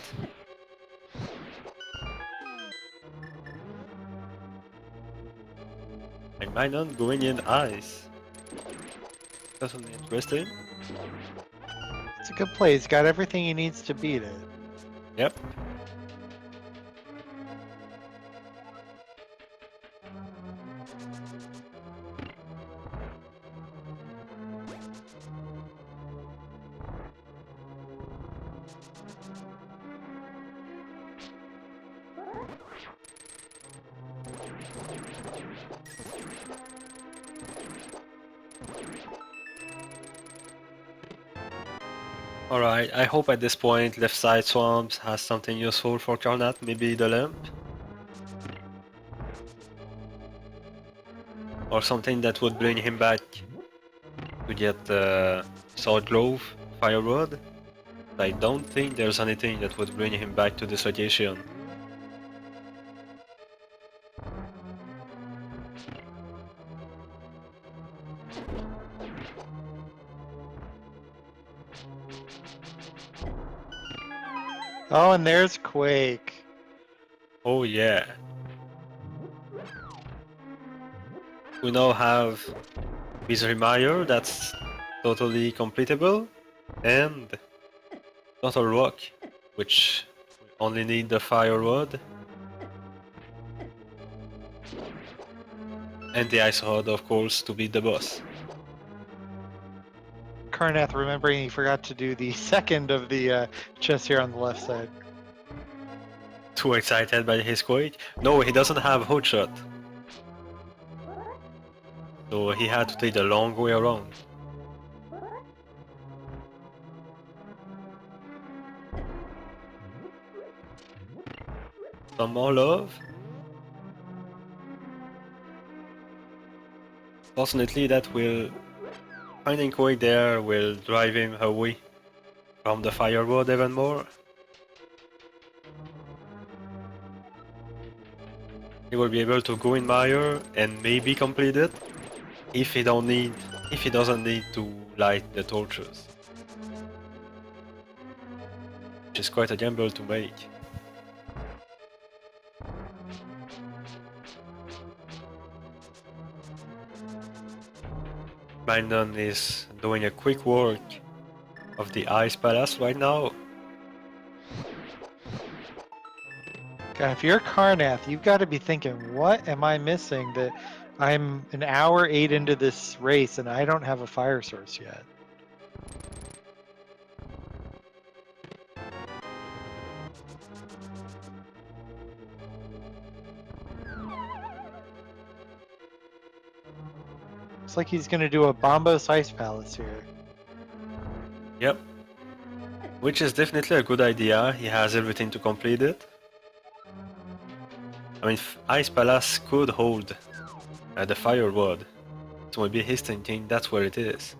And Magnon going in ice. That's really interesting. It's a good play. He's got everything he needs to beat it. Yep. Alright, I hope at this point left side swamps has something useful for Carnath, maybe the lamp? Or something that would bring him back to get Sword Grove, Firewood. I don't think there's anything that would bring him back to this location. Oh, and there's Quake. Oh yeah. We now have Misery Mire that's totally completable, and Total Rock, which we only need the Firewood. And the Ice Rod, of course, to beat the boss. Carnath, remembering he forgot to do the second of the chest here on the left side. Too excited by his Quake? No, he doesn't have Hotshot. So he had to take the long way around. Some more love. Fortunately, that will... Finding Quake there will drive him away from the Firewood even more. He will be able to go in Mire and maybe complete it if he doesn't need to light the torches. Which is quite a gamble to make. Magnon is doing a quick work of the Ice Palace right now. God, if you're Carnath, you've got to be thinking, what am I missing that I'm an hour 8 into this race and I don't have a fire source yet? Looks like he's going to do a Bombos Ice Palace here. Yep. Which is definitely a good idea, he has everything to complete it. I mean, Ice Palace could hold the Firewood, so maybe he's thinking that's where it is.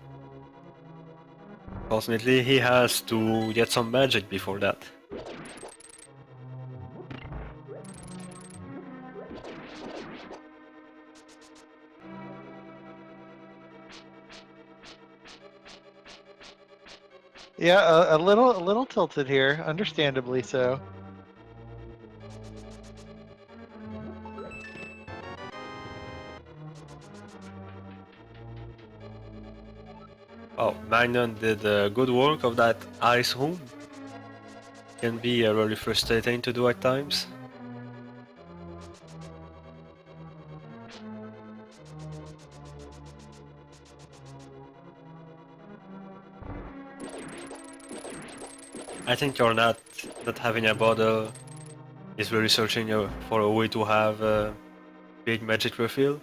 Fortunately, he has to get some magic before that. Yeah, a little tilted here, understandably so. Oh, Magnon did good work of that Ice Home. Can be really frustrating to do at times. I think you're not having a bottle is really searching for a way to have a big magic refill.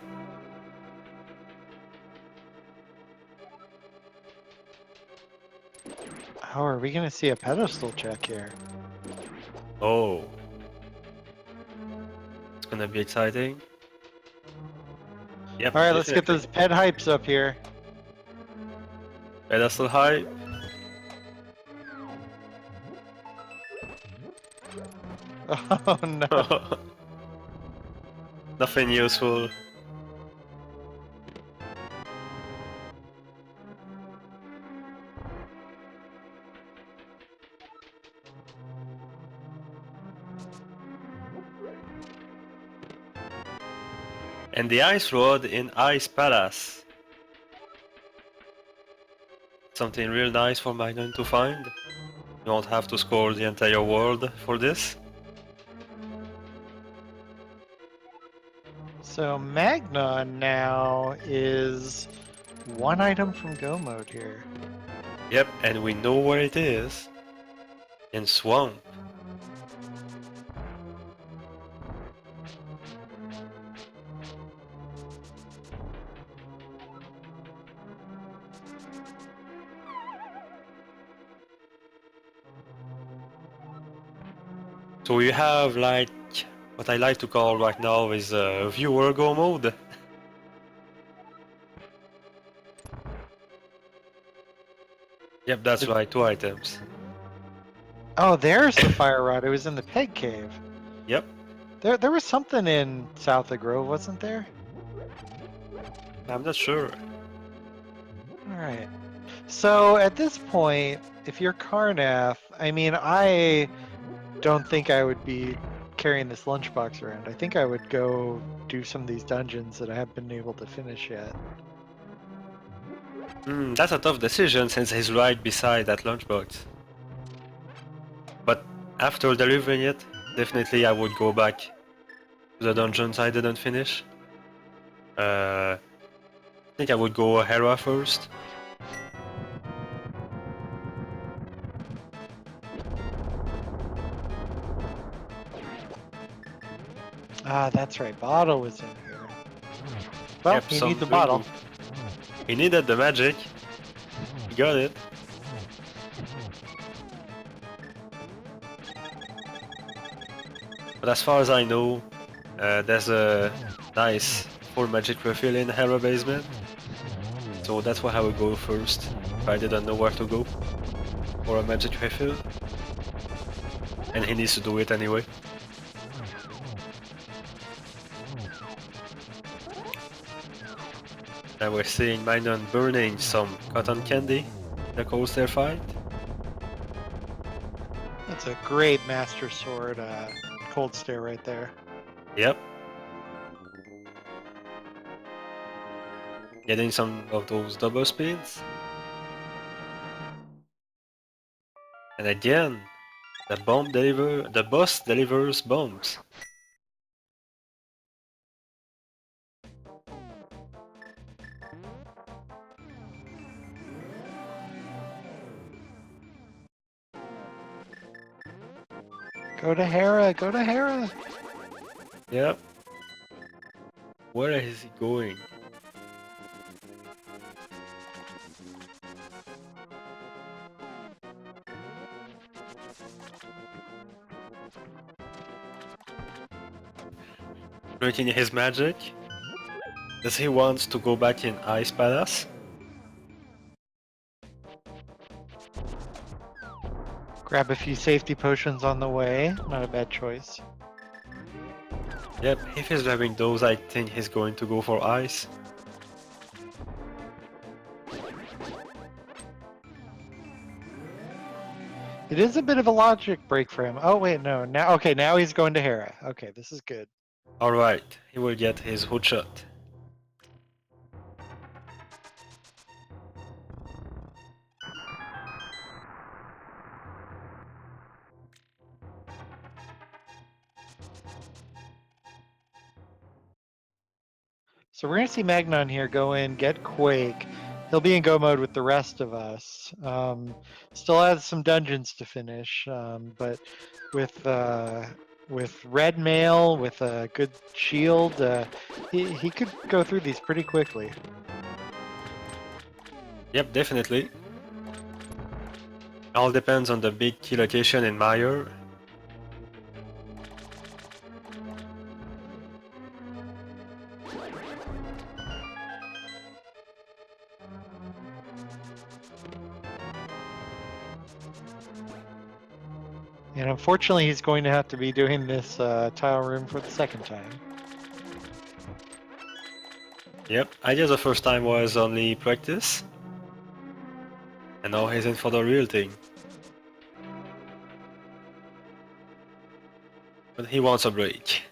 How are we going to see a pedestal check here? Oh. It's gonna be exciting. Yep. Alright, let's get those ped hypes up here. Pedestal hype. Oh no. Nothing useful. And the Ice Rod in Ice Palace. Something real nice for Magnon to find. You won't have to score the entire world for this. So Magnon now is one item from go mode here. Yep, and we know where it is. In Swamp. So you have like what I like to call right now is viewer go mode. Yep, that's right, 2 items. Oh, there's the fire rod. It was in the peg cave. Yep. There was something in South of Grove, wasn't there? I'm not sure. All right. So at this point, if you're Carnath, I mean, I don't think I would be carrying this lunchbox around. I think I would go do some of these dungeons that I haven't been able to finish yet. That's a tough decision since he's right beside that lunchbox. But after delivering it, definitely I would go back to the dungeons I didn't finish. I think I would go Hera first. Ah, that's right. Bottle was in here. Well, Yep, you some need the Ringo. bottle. He needed the magic. He got it. But as far as I know, there's a nice full magic refill in Hera basement. So that's why I would go first, if I didn't know where to go for a magic refill. And he needs to do it anyway. And we're seeing Magnon burning some cotton candy in the cold stair fight. That's a great Master Sword cold stare right there. Yep. Getting some of those double spins. And again, the boss delivers bombs. Go to Hera, go to Hera. Yep. Where is he going? Drinking his magic? Does he want to go back in Ice Palace? Grab a few safety potions on the way. Not a bad choice. Yep, if he's grabbing those, I think he's going to go for ice. It is a bit of a logic break for him. Oh wait, no. Now okay, now he's going to Hera. Okay, this is good. Alright, he will get his hood shot. So we're gonna see Magnon here go in, get Quake. He'll be in go mode with the rest of us. Still has some dungeons to finish, but with red mail, with a good shield, he could go through these pretty quickly. Yep, definitely. All depends on the big key location in Meyer. And unfortunately, he's going to have to be doing this tile room for the second time. Yep, I guess the first time was only practice. And now he's in for the real thing. But he wants a break.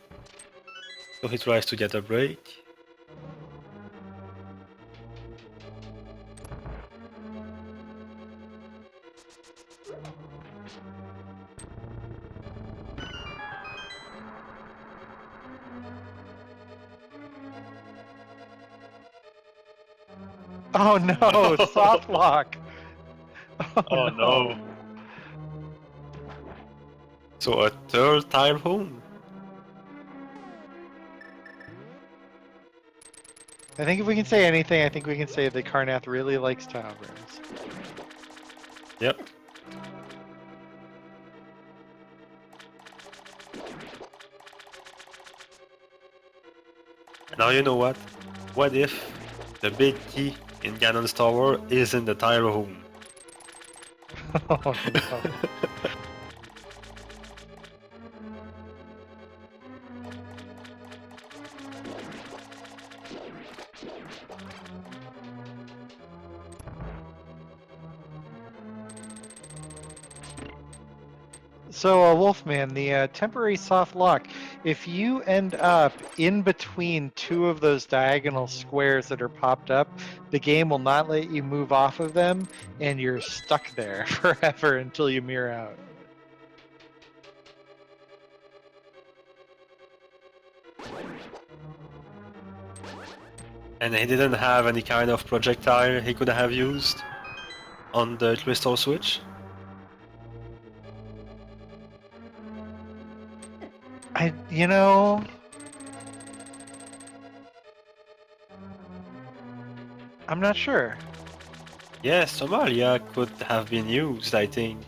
So he tries to get a break. Oh no, soft lock. Oh no. So a third tile home? I think if we can say anything, I think we can say that Carnath really likes tile rooms. Yep. Now you know what? What if the big key in Ganon's tower is in the tire room? Oh no. So, Wolfman, the temporary soft lock, if you end up in between two of those diagonal squares that are popped up, the game will not let you move off of them, and you're stuck there forever until you mirror out. And he didn't have any kind of projectile he could have used on the crystal switch? You know, I'm not sure. Yes, Somalia could have been used, I think.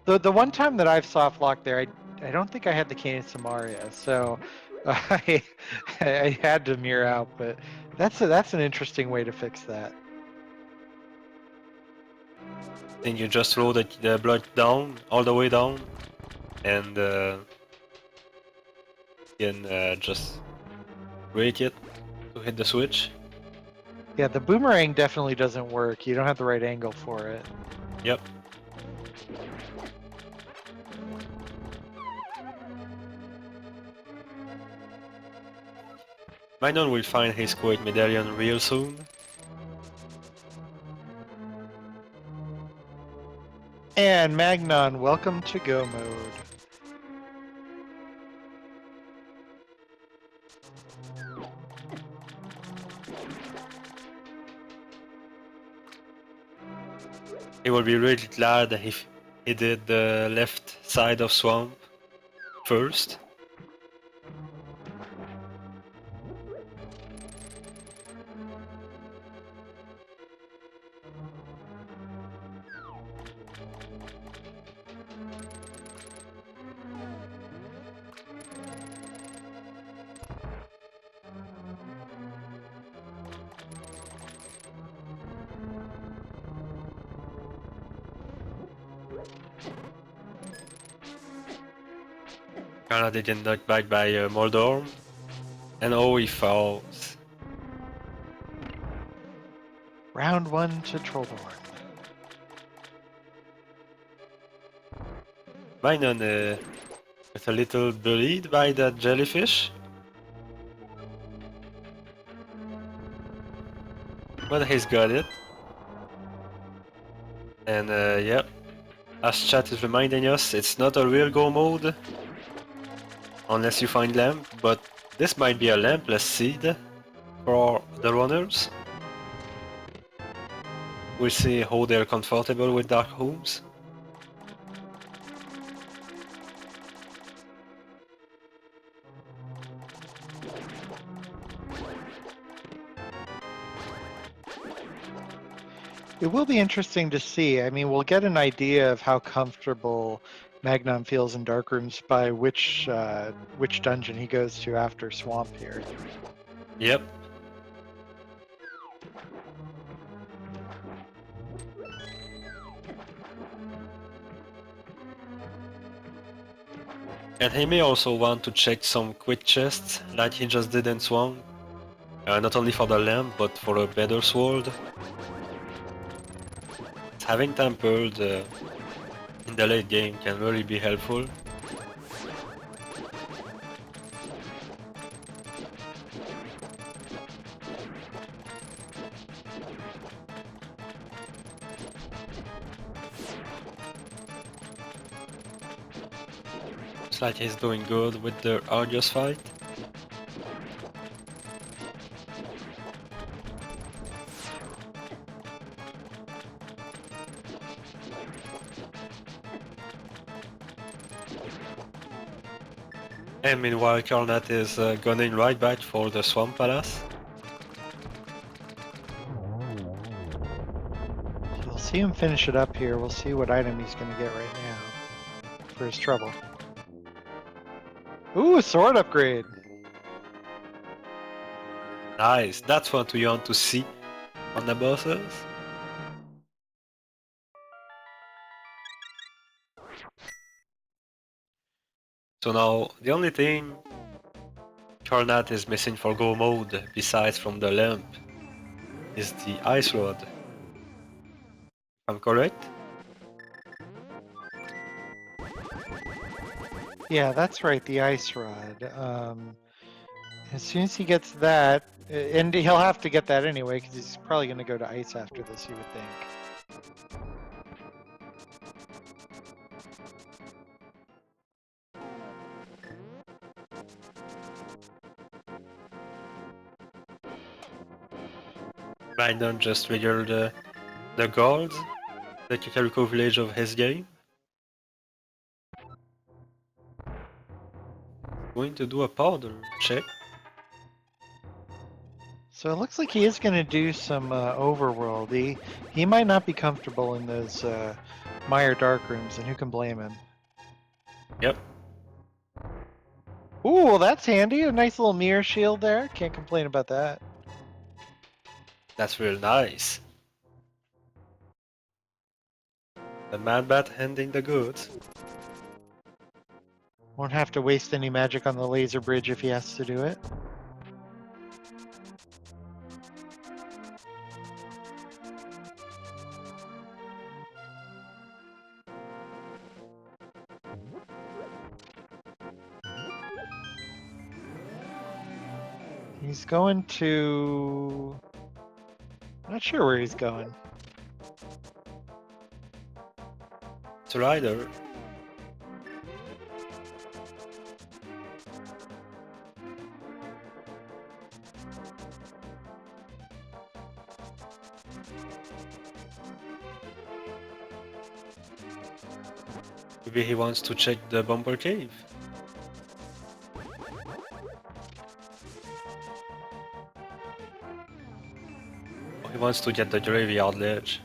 The one time that I've soft locked there, I don't think I had the Cane Samaria, so I had to mirror out. But that's an interesting way to fix that. I think you just roll the block down, all the way down, and can just break it to hit the switch. Yeah, the boomerang definitely doesn't work. You don't have the right angle for it. Yep. Magnon will find his Quake medallion real soon. And Magnon, welcome to Go mode. He will be really glad if he did the left side of swamp first. Carnathfd get knocked back by Moldorm, and oh, he falls. Round 1 to Trollborn. Magnon with a little bullied by that jellyfish. But he's got it. And yep, as chat is reminding us, it's not a real go mode unless you find lamp, but this might be a lampless seed for the runners. We'll see how they're comfortable with dark homes. It will be interesting to see. I mean, we'll get an idea of how comfortable Magnon feels in dark rooms by which dungeon he goes to after Swamp here. Yep. And he may also want to check some quick chests like he just did in Swamp. Not only for the lamp, but for a better sword. Having Tempered in the late game can really be helpful. Looks like he's doing good with the Argus fight. And meanwhile, Carnath is gunning right back for the Swamp Palace. So we'll see him finish it up here. We'll see what item he's going to get right now for his trouble. Ooh, a sword upgrade. Nice, that's what we want to see on the bosses. So now, the only thing Carnath is missing for Go mode, besides from the lamp, is the ice rod. I'm correct? Yeah, that's right, the ice rod. As soon as he gets that, and he'll have to get that anyway, because he's probably going to go to ice after this, you would think. Magnon just triggered the gold, the Kakariko village of his game. Going to do a powder check. So it looks like he is going to do some overworld. He might not be comfortable in those Mire dark rooms, and who can blame him? Yep. Ooh, well, that's handy. A nice little mirror shield there. Can't complain about that. That's real nice. The Mad Bat handing the goods. Won't have to waste any magic on the laser bridge if he has to do it. He's going to... I'm not sure where he's going. It's a rider. Maybe he wants to check the Bumper Cave. Or he wants to get the Graveyard Ledge.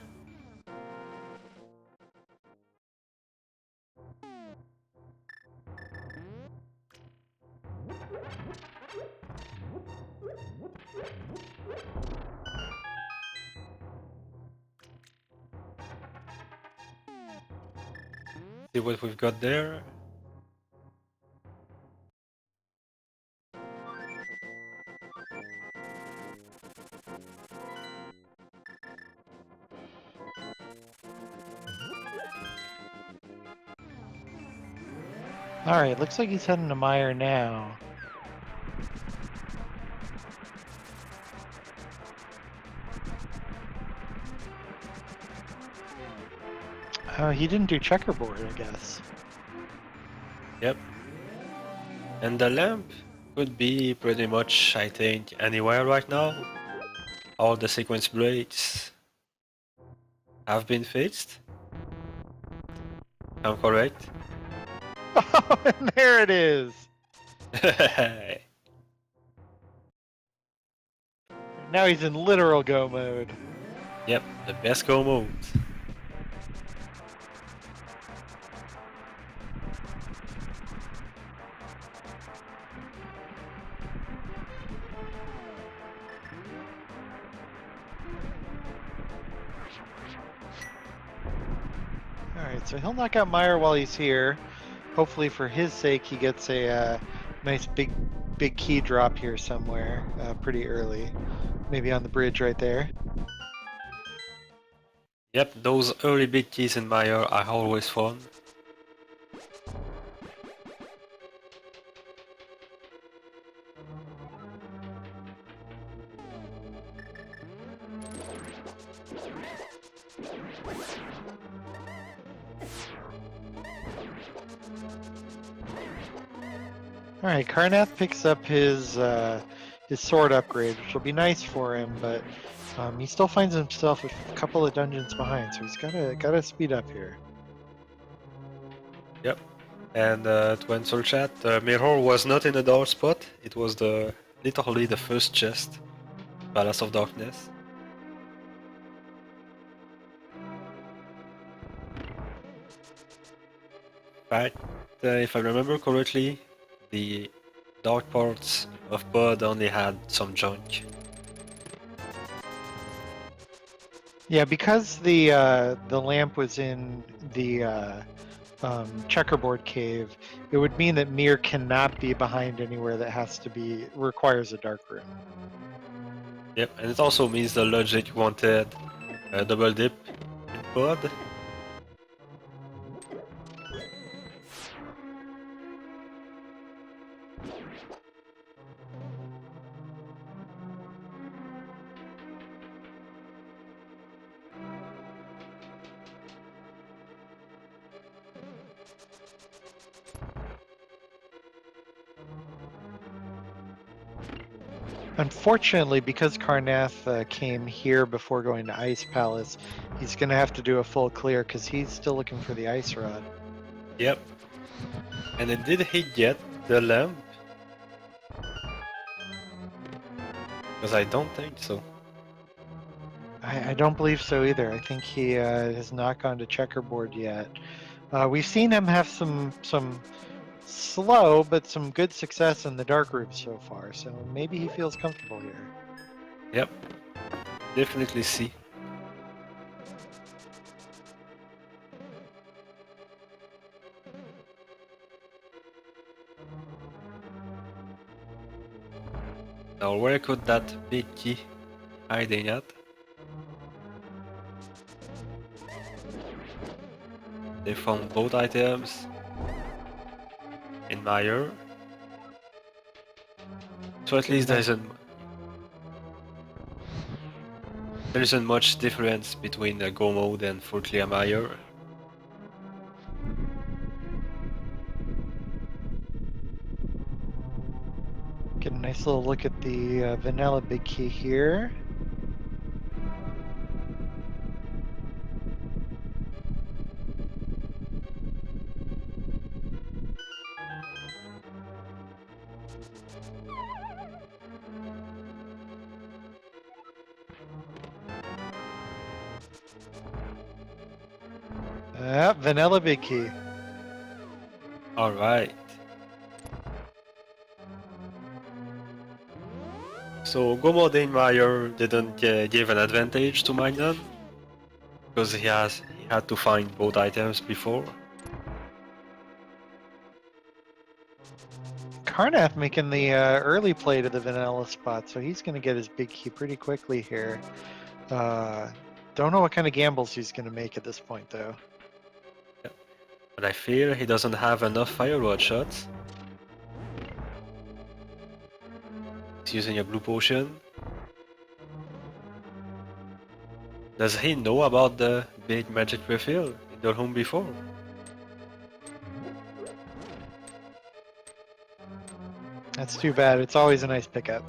See what we've got there. Alright, looks like he's heading to Mire now. Oh, he didn't do checkerboard, I guess. Yep. And the lamp could be pretty much, I think, anywhere right now. All the sequence breaks have been fixed. I'm correct. Oh, and there it is! Now he's in literal go mode. Yep, the best go mode. Alright, so he'll knock out Mire while he's here. Hopefully for his sake he gets a nice big key drop here somewhere pretty early. Maybe on the bridge right there. Yep, those early big keys in Mire are always fun. Alright, Carnath picks up his sword upgrade, which will be nice for him, but he still finds himself a couple of dungeons behind, so he's gotta speed up here. Yep. And to answer chat, Mirror was not in the dark spot. It was literally the first chest, Palace of Darkness. In fact, if I remember correctly, the dark parts of Bud only had some junk. Yeah, because the lamp was in the checkerboard cave, it would mean that Mir cannot be behind anywhere that requires a dark room. Yep, and it also means the logic wanted a double dip in pod. Unfortunately, because Carnath came here before going to Ice Palace, he's going to have to do a full clear because he's still looking for the ice rod. Yep. And then did he get the lamp? Because I don't think so. I don't believe so either. I think he has not gone to checkerboard yet. We've seen him have some slow but some good success in the dark room so far, so maybe he feels comfortable here. Yep. Definitely see. Now where could that big key be hiding at? They found both items in Meyer. So at least there isn't much difference between the Go mode and full clear Meyer. Get a nice little look at the vanilla big key here. Vanilla big key. Alright. So Go mode Meyer didn't give an advantage to Magnon because he had to find both items before. Carnath making the early play to the vanilla spot, so he's going to get his big key pretty quickly here. Don't know what kind of gambles he's going to make at this point, though. But I fear he doesn't have enough fire rod shots. He's using a blue potion. Does he know about the big magic refill in their home before? That's too bad. It's always a nice pickup.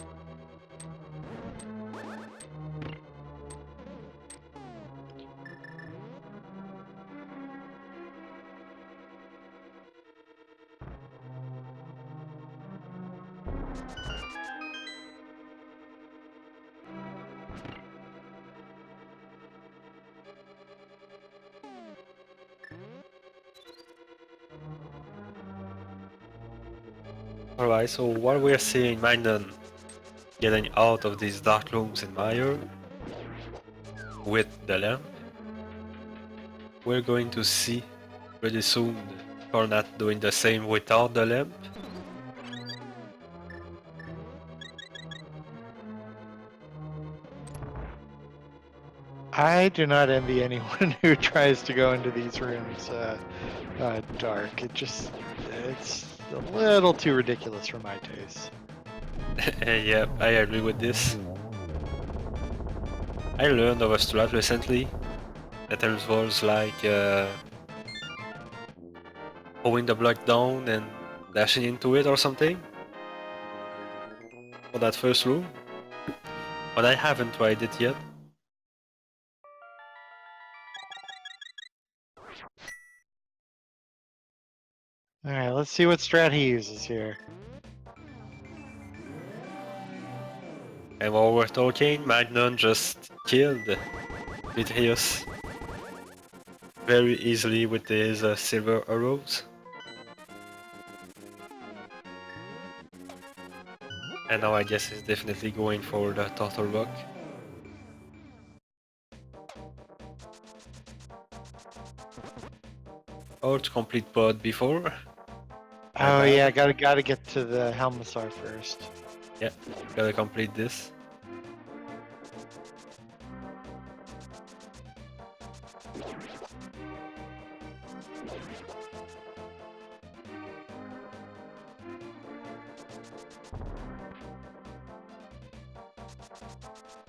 Alright, so while we're seeing Magnon getting out of these dark rooms in Meyer with the lamp, we're going to see pretty soon Carnath doing the same without the lamp. I do not envy anyone who tries to go into these rooms dark. It's a little too ridiculous for my taste. Yeah, I agree with this. I learned of a strat recently that involves like holding the block down and dashing into it or something for that first room, but I haven't tried it yet. Alright, let's see what strat he uses here. And while we're talking, Magnon just killed Vitreus very easily with his silver arrows. And now I guess he's definitely going for the Turtle Rock. or to complete pod before. My Oh bad. yeah, gotta get to the Helmasaur first. Yeah, gotta complete this.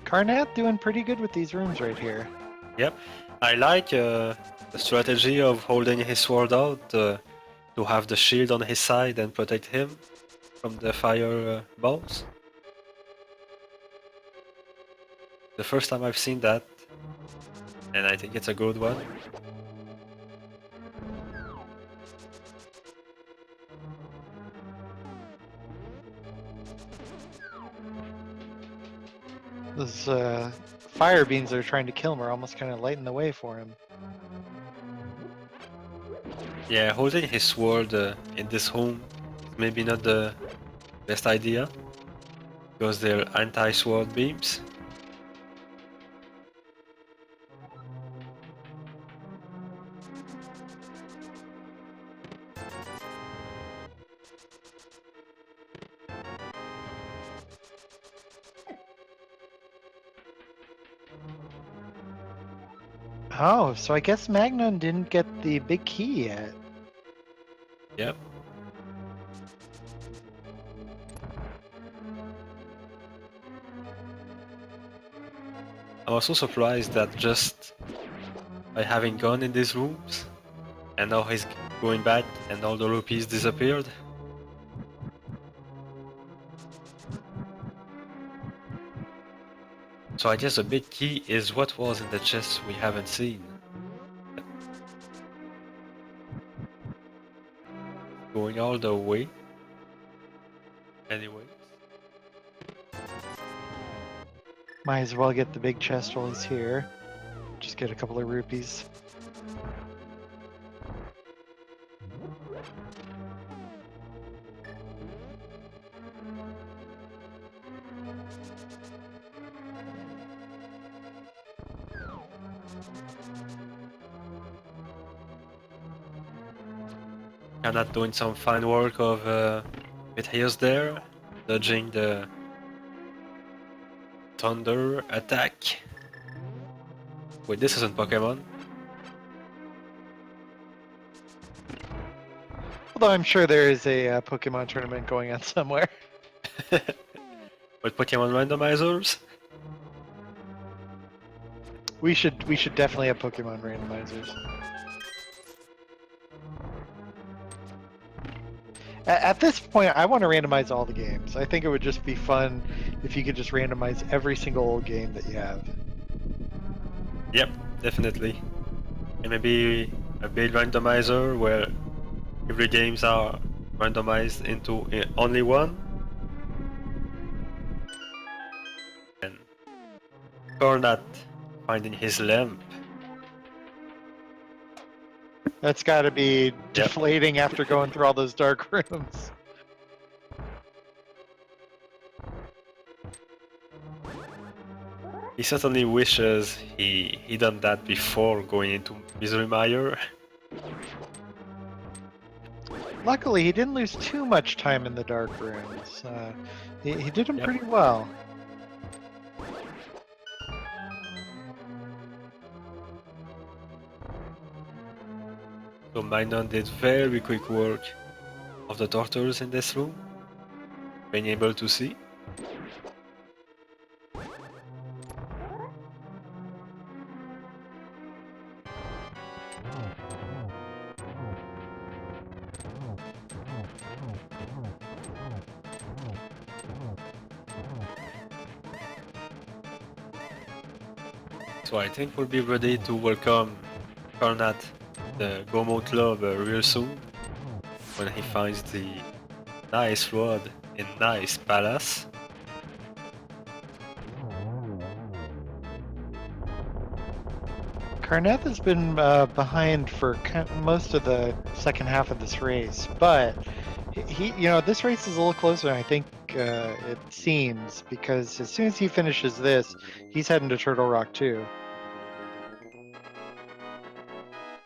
Carnath doing pretty good with these rooms right here. Yep, I like the strategy of holding his sword out to have the shield on his side and protect him from the fire balls. The first time I've seen that, and I think it's a good one. Those fire beams that are trying to kill him are almost kind of lighting the way for him. Yeah, holding his sword in this home is maybe not the best idea, because they're anti-sword beams. Oh, so I guess Magnon didn't get the big key yet. Yep. I'm also surprised that just by having gone in these rooms, and now he's going back and all the rupees disappeared. So I guess the big key is what was in the chest we haven't seen. Going all the way. Anyways. Might as well get the big chest while he's here. Just get a couple of rupees. Carnath doing some fine work of with his there, dodging the thunder attack. Wait, this isn't Pokemon. Although I'm sure there is a Pokemon tournament going on somewhere. With Pokemon randomizers? We should definitely have Pokemon randomizers. At this point, I want to randomize all the games. I think it would just be fun if you could just randomize every single old game that you have. Yep, definitely. And maybe a big randomizer where every games are randomized into only one. And Carnath finding his lamp. That's got to be deflating after going through all those dark rooms. He certainly wishes he done that before going into Misery Mire. Luckily, he didn't lose too much time in the dark rooms. He did them pretty well. So Magnon did very quick work of the tortures in this room, being able to see. So I think we'll be ready to welcome Carnath, the Gomo Club, real soon, when he finds the nice rod in nice palace. Carnath has been behind for most of the second half of this race, but this race is a little closer than I think it seems, because as soon as he finishes this, he's heading to Turtle Rock too.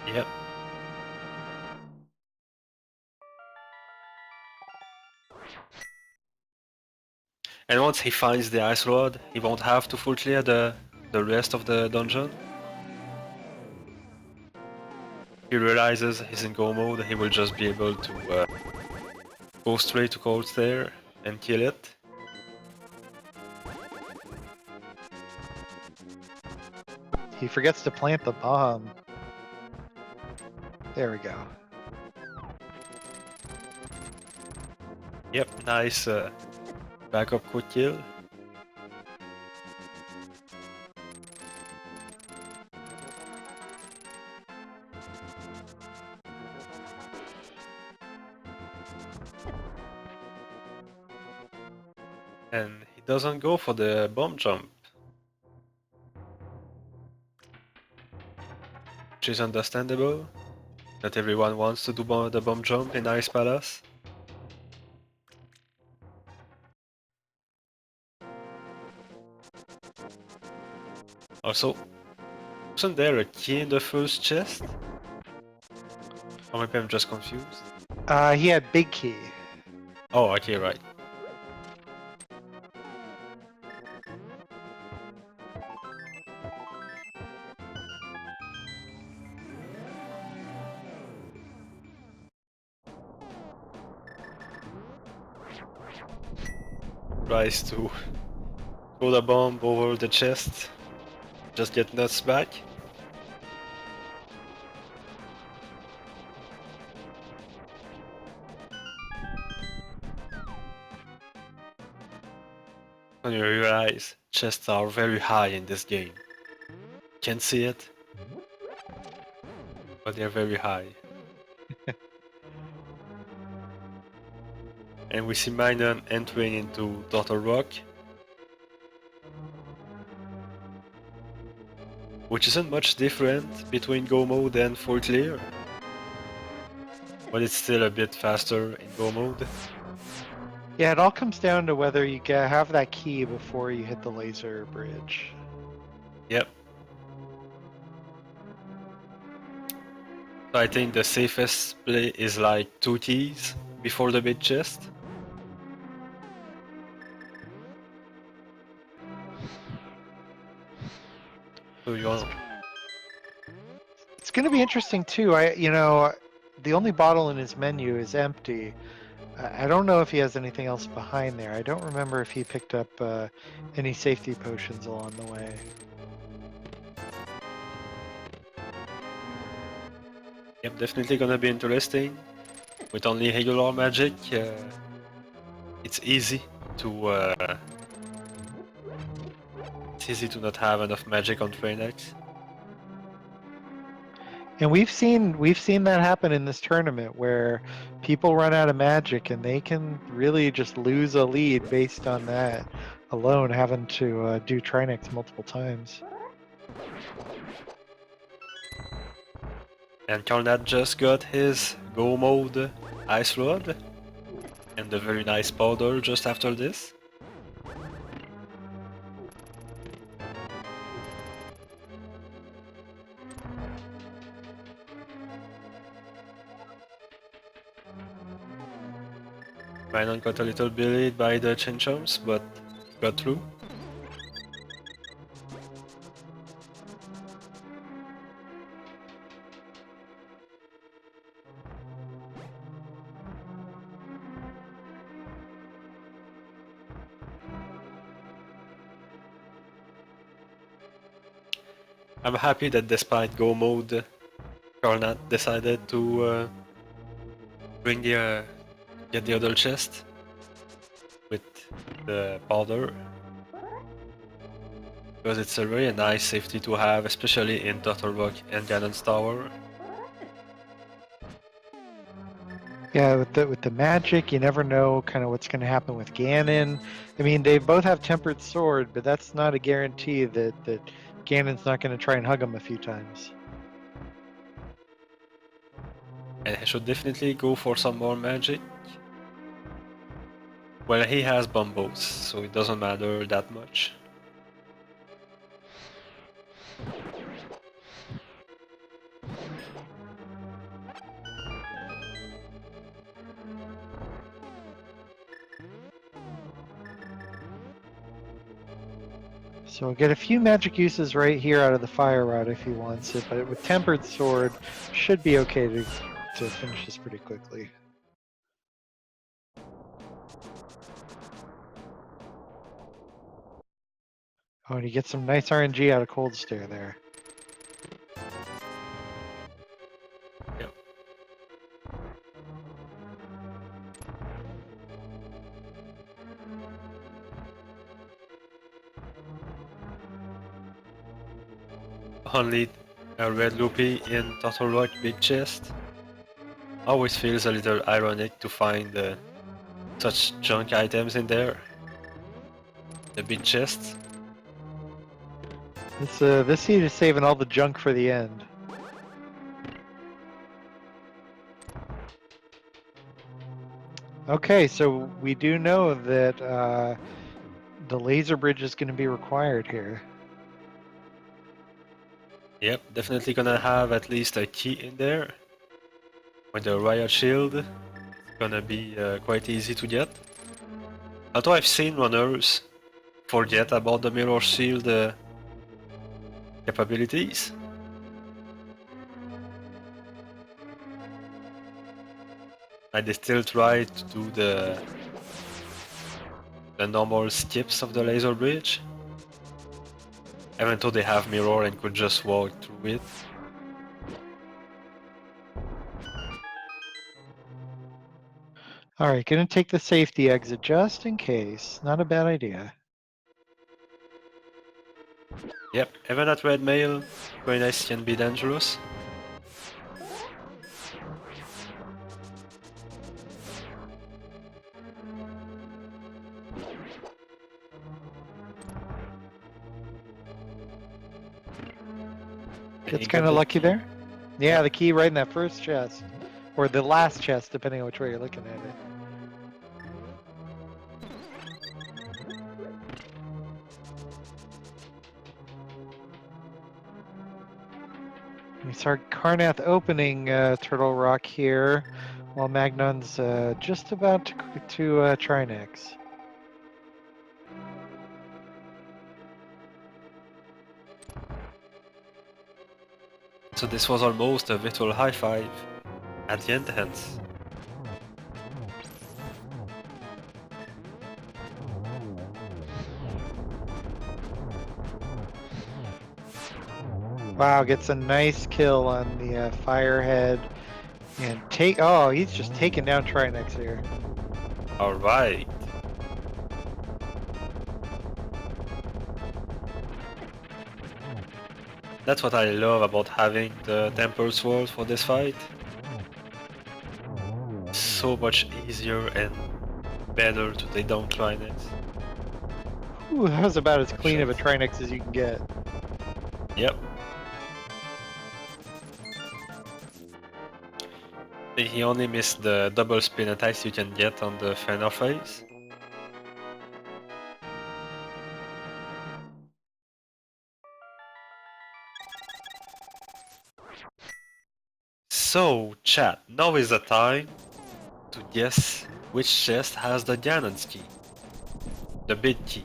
Yep. And once he finds the ice rod, he won't have to full clear the rest of the dungeon. He realizes he's in go mode, he will just be able to go straight to cold stair and kill it. He forgets to plant the bomb. There we go. Yep, nice backup quick kill. And he doesn't go for the bomb jump, which is understandable. Not everyone wants to do the bomb jump in Ice Palace. Also, wasn't there a key in the first chest? Or maybe I'm just confused. He had big key. Oh, okay, right. Tries to throw the bomb over the chest. Just get nuts back. When you realize chests are very high in this game. Can't see it, but they're very high. And we see Magnon entering into Turtle Rock, which isn't much different between Go mode and full clear, but it's still a bit faster in Go mode. Yeah, it all comes down to whether you have that key before you hit the laser bridge. Yep. So I think the safest play is like 2 keys before the big chest. So you want... It's going to be interesting too. The only bottle in his menu is empty. I don't know if he has anything else behind there. I don't remember if he picked up any safety potions along the way. Yep, definitely gonna be interesting. With only regular magic, it's easy to not have enough magic on Phoenix. And we've seen that happen in this tournament where people run out of magic and they can really just lose a lead based on that alone, having to do Trinex multiple times. And Carnathfd just got his Go mode Ice Rod, and a very nice powder just after this. Magnon got a little bullied by the Chinchums, but got through. I'm happy that despite Go mode, Carnathfd decided to get the other chest with the powder, because it's a really nice safety to have, especially in Turtle Rock and Ganon's Tower. Yeah, with the magic, you never know kind of what's going to happen with Ganon. I mean, they both have Tempered Sword, but that's not a guarantee that Ganon's not going to try and hug him a few times. And he should definitely go for some more magic. Well, he has Bumbos, so it doesn't matter that much. So we'll get a few magic uses right here out of the fire rod if he wants it, but with tempered sword, should be okay to finish this pretty quickly. Oh, and you get some nice RNG out of Cold Stare there. Yep. Only a red rupee in Turtle Rock big chest. Always feels a little ironic to find such junk items in there. The big chest. This seed is saving all the junk for the end. Okay, so we do know that the laser bridge is going to be required here. Yep, definitely gonna have at least a key in there. With the riot shield, it's gonna be quite easy to get. Although I've seen runners forget about the mirror shield capabilities. And they still try to do the normal skips of the laser bridge. Even though they have mirror and could just walk through it. Alright, gonna take the safety exit just in case. Not a bad idea. Yep, even at red mail, very nice can be dangerous. Gets kind of lucky there. Yeah, the key right in that first chest. Or the last chest, depending on which way you're looking at it. We start Carnath opening Turtle Rock here, while Magnon's just about to try next. So this was almost a virtual high five at the entrance. Wow, gets a nice kill on the Firehead. And oh, he's just taking down Trinex here. Alright. That's what I love about having the Temple Sword for this fight. So much easier and better to take down Trinex. Ooh, that was about as clean of a Trinex as you can get. Yep. He only missed the double spin attacks you can get on the Fenner phase. So, chat, now is the time to guess which chest has the Ganon's key. The big key.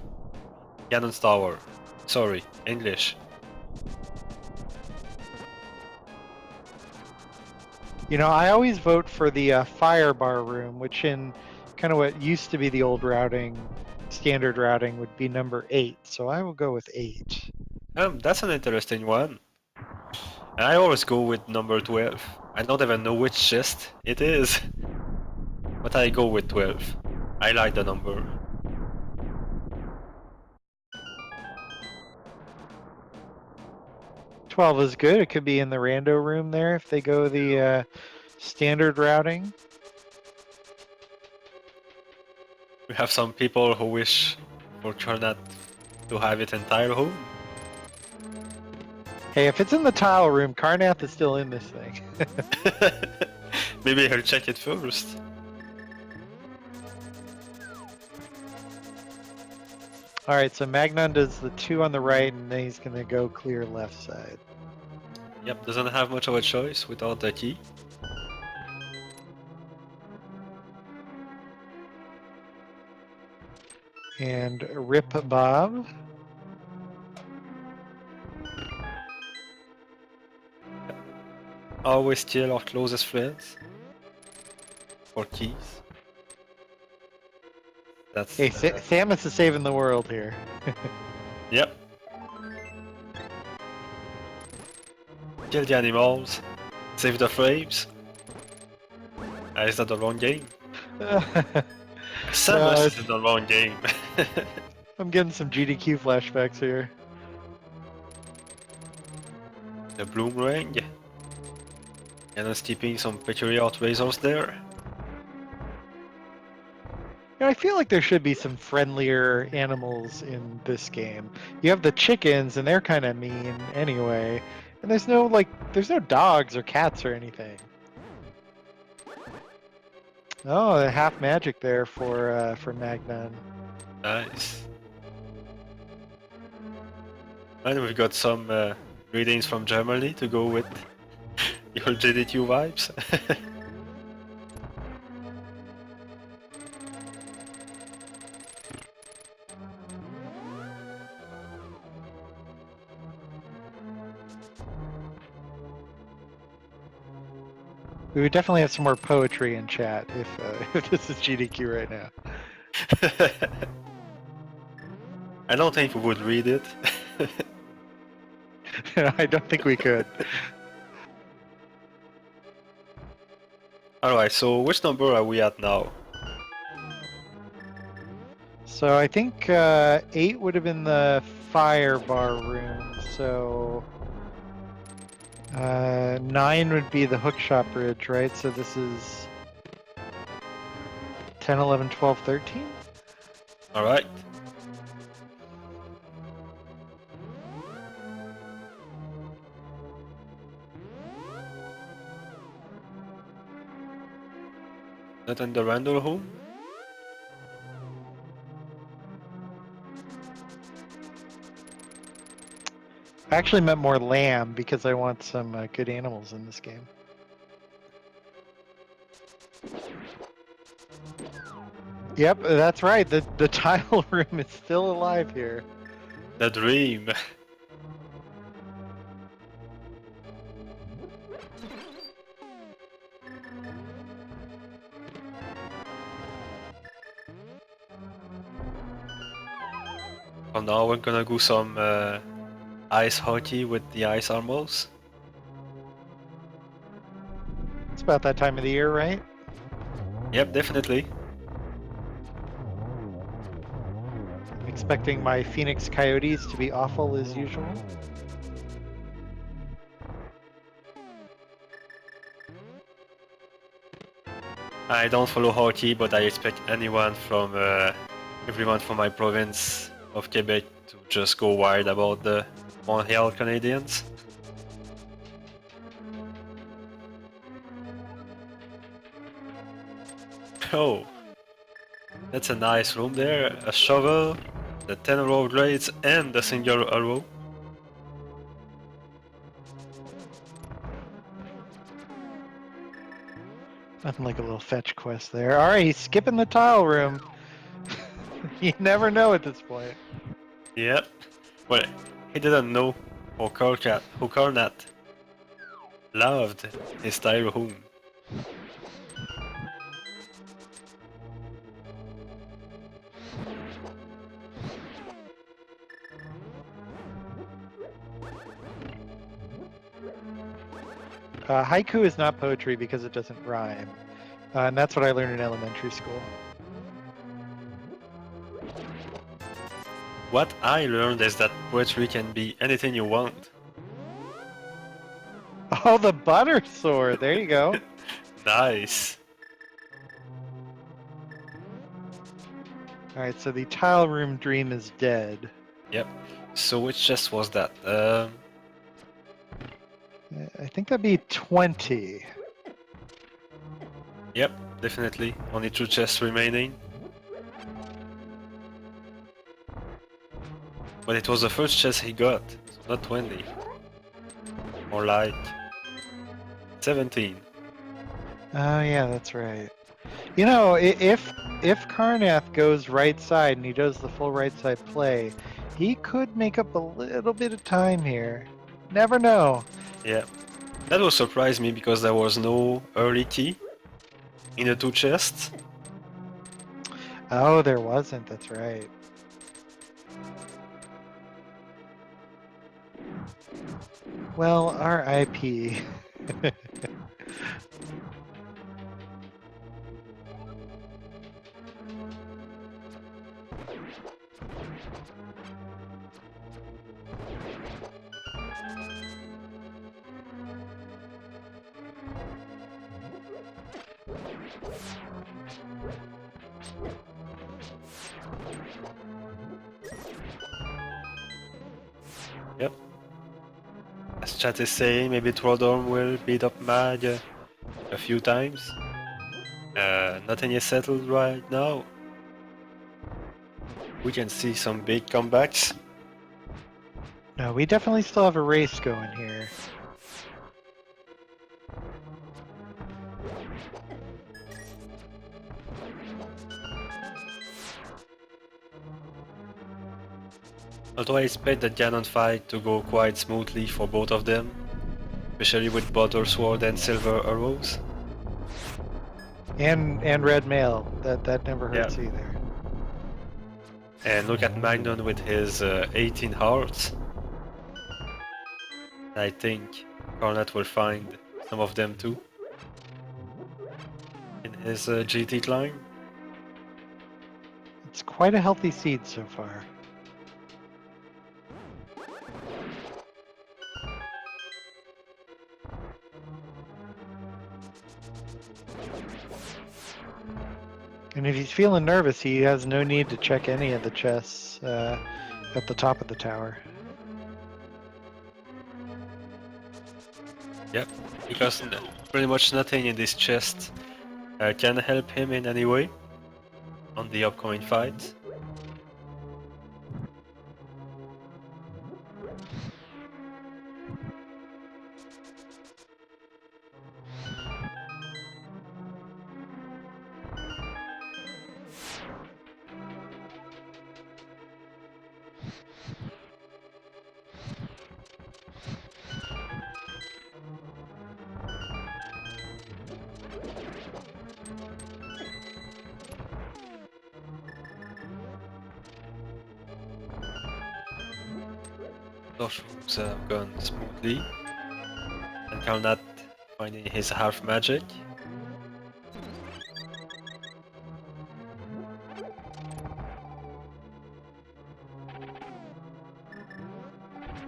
Ganon's Tower. Sorry, English. You know, I always vote for the fire bar room, which in kind of what used to be the old routing, standard routing, would be number 8. So I will go with 8. That's an interesting one. I always go with number 12. I don't even know which chest it is. But I go with 12. I like the number. "12 is good. It could be in the rando room there if they go the standard routing. We have some people who wish for Carnath to have it entire home. Hey, if it's in the tile room, Carnath is still in this thing. Maybe I'll check it first. Alright, so Magnon does the 2 on the right, and then he's going to go clear left side. Yep, doesn't have much of a choice without the key. And Rip Bob. always kill our closest friends for keys. That's Hey, Samus is saving the world here. yep. Kill the animals. Save the frames. Is that the wrong game? Samus is in the wrong game. I'm getting some GDQ flashbacks here. The Bloom Ring. And us keeping some peculiar razors there. You know, I feel like there should be some friendlier animals in this game. You have the chickens, and they're kind of mean anyway. And there's no dogs or cats or anything. Oh, half magic there for Magnon. Nice. And we've got some readings from Germany to go with your JDQ vibes. We would definitely have some more poetry in chat if this is GDQ right now. I don't think we would read it. I don't think we could. Alright, so which number are we at now? So I think 8 would have been the fire bar room, so 9 would be the hookshop bridge, right? So this is 10, 11, 12, 13? Alright. Not in the Randall home? I actually meant more lamb because I want some good animals in this game. Yep, that's right. The tile room is still alive here. The dream. For now we're gonna do some ice hockey with the ice armors. It's about that time of the year, right? Yep, definitely. I'm expecting my Phoenix Coyotes to be awful as usual. I don't follow hockey, but I expect everyone from my province of Quebec to just go wild about the Montreal Canadiens. Oh, that's a nice room there. A shovel, the 10 row grades, and the single arrow. Nothing like a little fetch quest there. Alright, he's skipping the tile room. You never know at this point. Yep. Well, he didn't know who Carnathfd loved his tile room. Haiku is not poetry because it doesn't rhyme. And that's what I learned in elementary school. What I learned is that poetry can be anything you want. Oh, the butter sword! There you go. Nice. Alright, so the tile room dream is dead. Yep. So which chest was that? I think that'd be 20. Yep, definitely. Only 2 chests remaining. But it was the first chest he got, so not 20. More like 17. Oh yeah, that's right. You know, if Carnath goes right side and he does the full right side play, he could make up a little bit of time here. Never know. Yeah. That will surprise me because there was no early key in the two chests. Oh, there wasn't. That's right. Well, RIP. Yep. As chat is saying, maybe Trollorm will beat up Mag a few times. Nothing is settled right now. We can see some big comebacks. No, we definitely still have a race going here. Although I expect the Ganon fight to go quite smoothly for both of them, especially with Butter Sword and Silver Arrows. And red mail. That never hurts either. And look at Magnon with his 18 hearts. I think Carnath will find some of them too in his GT climb. It's quite a healthy seed so far. And if he's feeling nervous, he has no need to check any of the chests at the top of the tower. Yep, because pretty much nothing in this chest can help him in any way on the upcoming fight. Those moves have gone smoothly, and Carnath finding his half magic.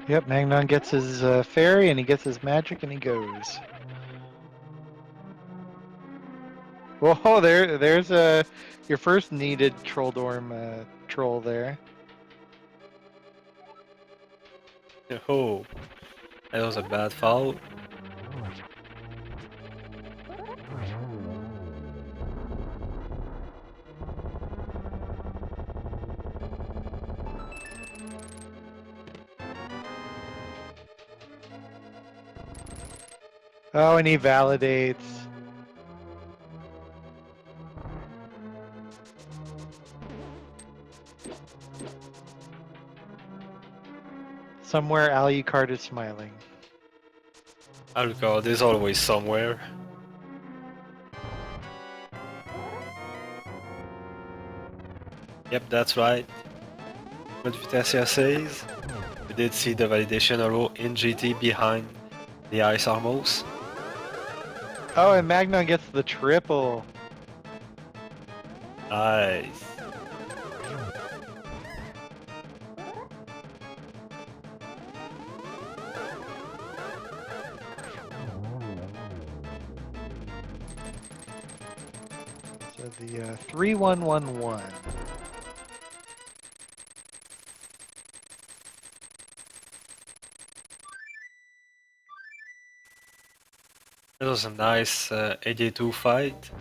Yep, Magnon gets his fairy and he gets his magic and he goes. Whoa, there's your first needed Trolldorm troll there. Oh, that was a bad foul. Oh, and he validates. Somewhere Alucard is smiling. Alucard is always somewhere. Yep, that's right. What Vitesia says. We did see the validation arrow in GT behind the Ice Armos. Oh, and Magnon gets the triple. Nice. So the 3111. That was a nice AD2 fight.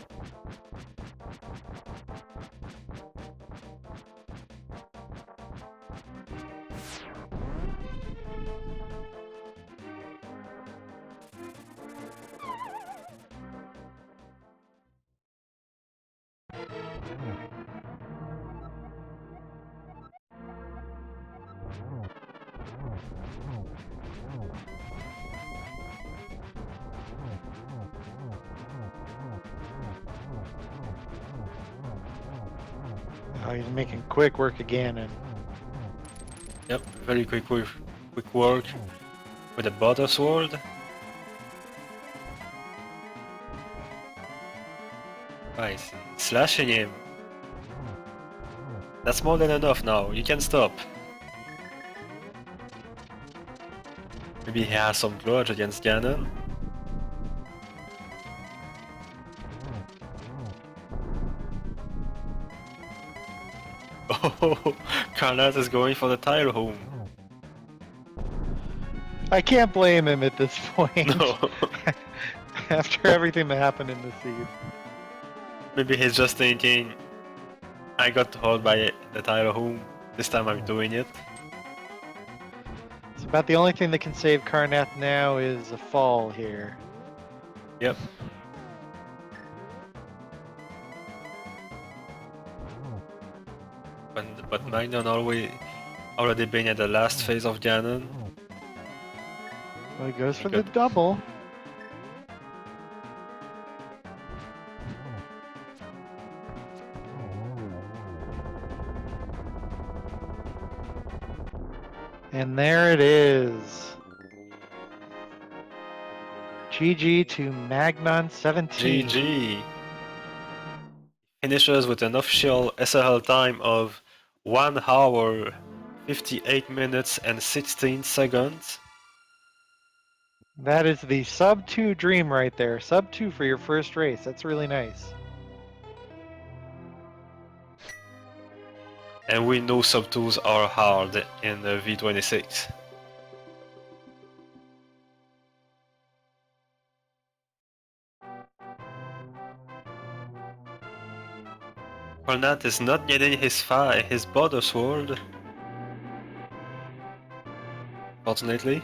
Oh, he's making quick work of Ganon. Yep, very quick work with the butter sword. Nice, slashing him. That's more than enough now, you can stop. Maybe he has some grudge against Ganon. Oh, Carnath is going for the tile home. I can't blame him at this point. No. After everything that happened in the seed. Maybe he's just thinking, I got hold by the tile home, this time I'm doing it. It's about the only thing that can save Carnath now is a fall here. Yep. But Magnon already been at the last phase of Ganon. Well, he goes for the double. And there it is. GG to Magnon17. GG. Finishes with an official SRL time of 1 hour, 58 minutes and 16 seconds. That is the sub 2 dream right there. Sub 2 for your first race. That's really nice. And we know sub 2s are hard in the V26. Carnath is not getting his border sword, fortunately.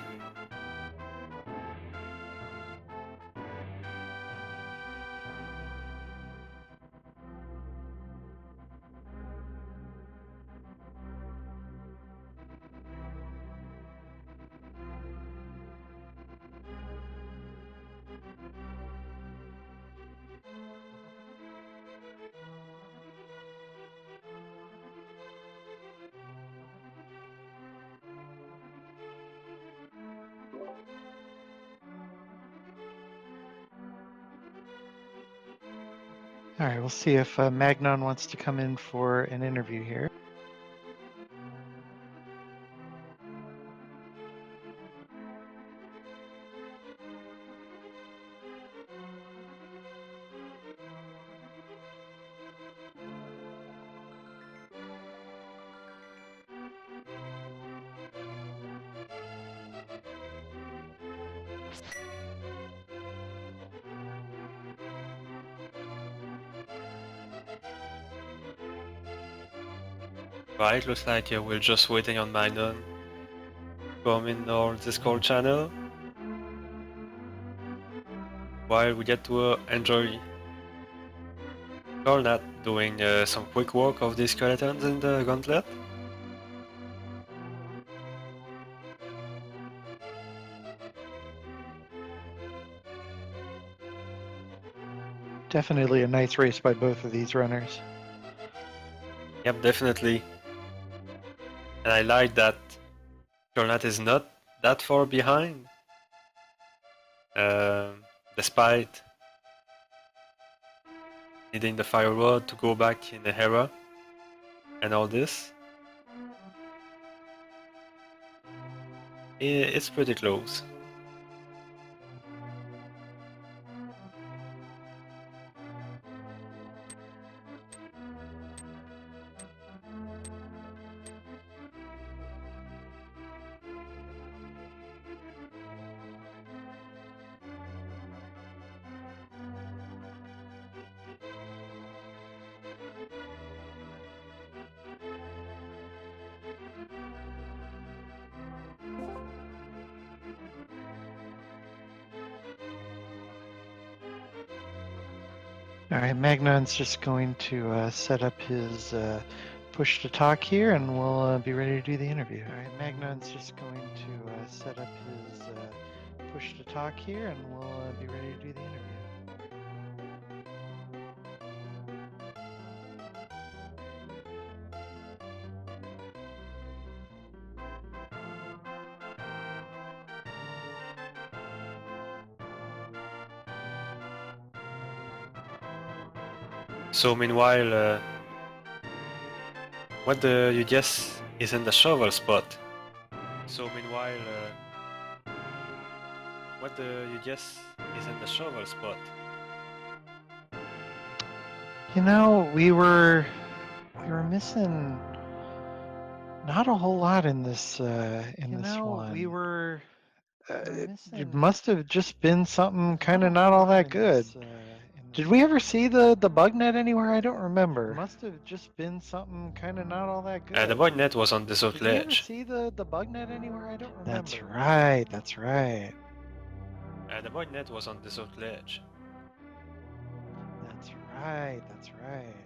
All right, we'll see if Magnon wants to come in for an interview here. Right, looks like we're just waiting on Magnon to come in our Discord channel. While we get to enjoy Carnath doing some quick work of the skeletons in the gauntlet. Definitely a nice race by both of these runners. Yep, definitely. And I like that Carnath is not that far behind. Despite needing the fire rod to go back in the era and all this. It's pretty close. All right, Magnon's just going to set up his push to talk here, and we'll be ready to do the interview. All right, Magnon's just going to set up his push to talk here, and we'll be ready to do the interview. So meanwhile, what do you guess is in the shovel spot? So meanwhile, what do you guess is in the shovel spot? You know, we were missing not a whole lot in this one. We were It must have just been something kind of not all that good. Did we ever see the bug net anywhere? I don't remember. must have just been something kind of not all that The good. void net was on this Did we ever ledge. see the bug net anywhere? I don't remember. That's right. That's right. The void net was on this ledge. That's right. That's right.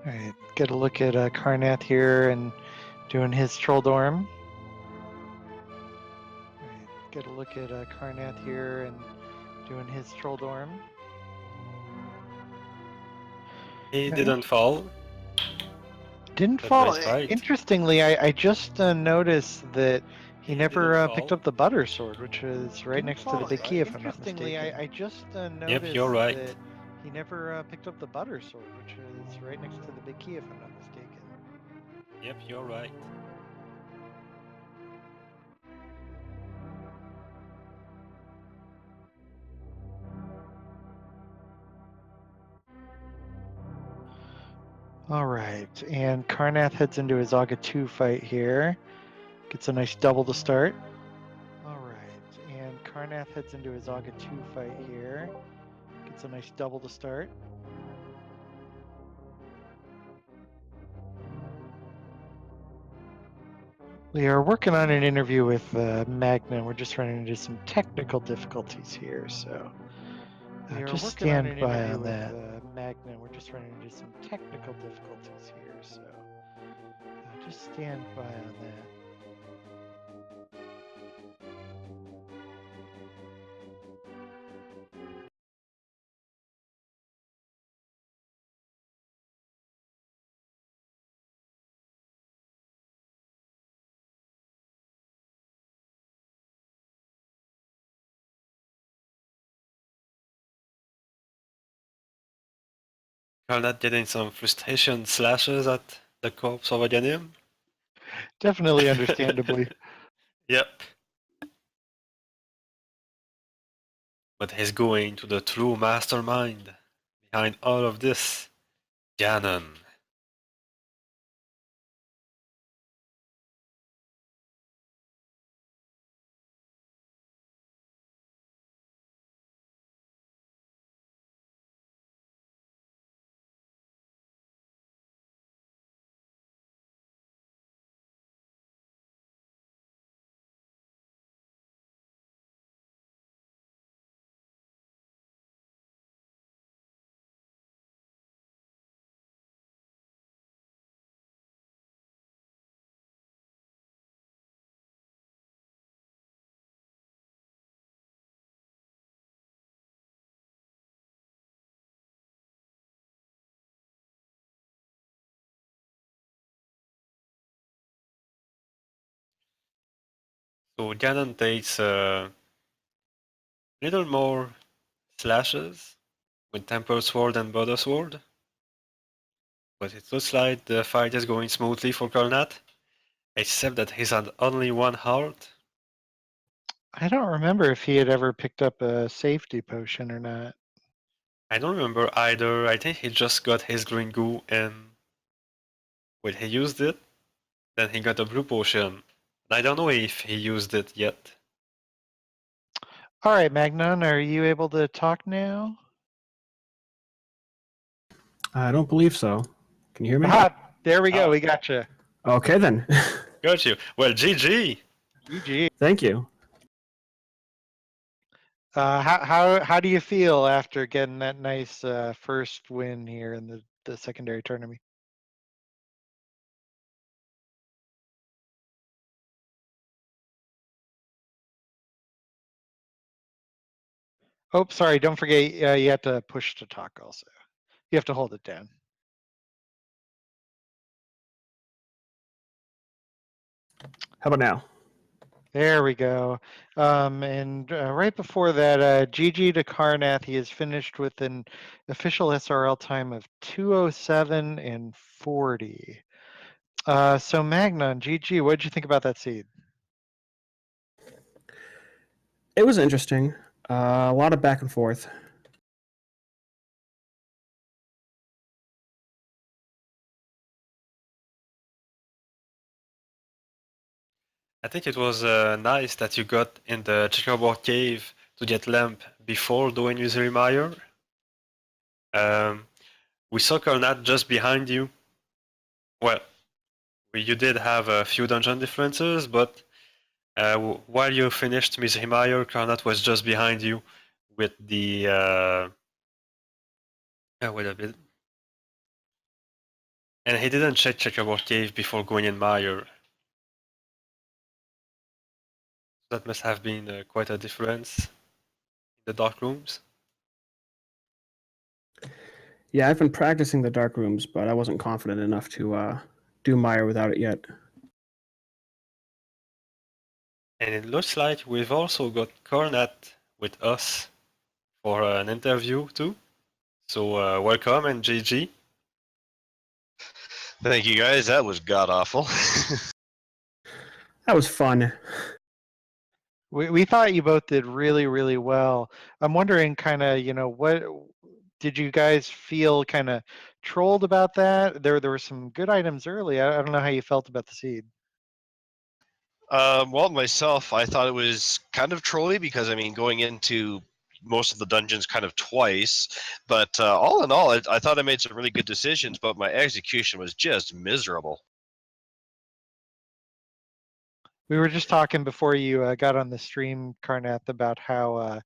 All right, get a look at Carnath here and doing his troll dorm. All right, get a look at Carnath here and doing his troll dorm. He didn't fall. Didn't But fall. that's right. Interestingly, I just noticed that he never didn't picked fall. up the butter sword, which is right Didn't next to fall. the big key, if I'm not Interestingly, mistaken. I just noticed Yep, you're right. that he never picked up the butter sword, which is right next to the big key, if I'm not mistaken. Yep, you're right. All right, and Carnath heads into his Aga 2 fight here. Gets a nice double to start. All right, and Carnath heads into his Aga 2 fight here. Gets a nice double to start. We are working on an interview with Magnon. We're just running into some technical difficulties here, so just stand by on that. Magnon. We're just running into some technical difficulties here, so Just stand by on that. Carnat getting some frustration slashes at the corpse of Aganim. Definitely understandably. Yep. But he's going to the true mastermind behind all of this, Ganon. So Ganon takes a little more slashes with Tempered Sword and Butter Sword. But it looks like the fight is going smoothly for Carnat, except that he's had only one heart. I don't remember if he had ever picked up a safety potion or not. I don't remember either. I think he just got his green goo and when he used it, then he got a blue potion. I don't know if he used it yet. All right, Magnon, are you able to talk now? I don't believe so. Can you hear me? Ah, there we go. We got you. Okay then. Got you. Well, GG. GG. Thank you. How do you feel after getting that nice first win here in the secondary tournament? Oh, sorry. Don't forget, you have to push to talk also. You have to hold it down. How about now? There we go. And right before that, GG to Carnath, he has finished with an official SRL time of 2:07 and 40. So Magnon, GG, what did you think about that seed? It was interesting. A lot of back and forth. I think it was nice that you got in the checkerboard cave to get lamp before doing user Meyer. We saw Carnath just behind you. Well, you did have a few dungeon differences, but while you finished Misery Meyer, Carnath was just behind you with the wait a bit. And he didn't check checkerboard cave before going in Meyer. That must have been quite a difference in the dark rooms. Yeah, I've been practicing the dark rooms, but I wasn't confident enough to do Meyer without it yet. And it looks like we've also got Carnath with us for an interview too. So welcome and GG. Thank you guys. That was god awful. That was fun. We thought you both did really, really well. I'm wondering kind of, what did you guys feel kind of trolled about that? There were some good items early. I don't know how you felt about the seed. Well, myself, I thought it was kind of trolly because I mean, going into most of the dungeons kind of twice, but all in all, I thought I made some really good decisions, but my execution was just miserable. We were just talking before you got on the stream, Carnath, about how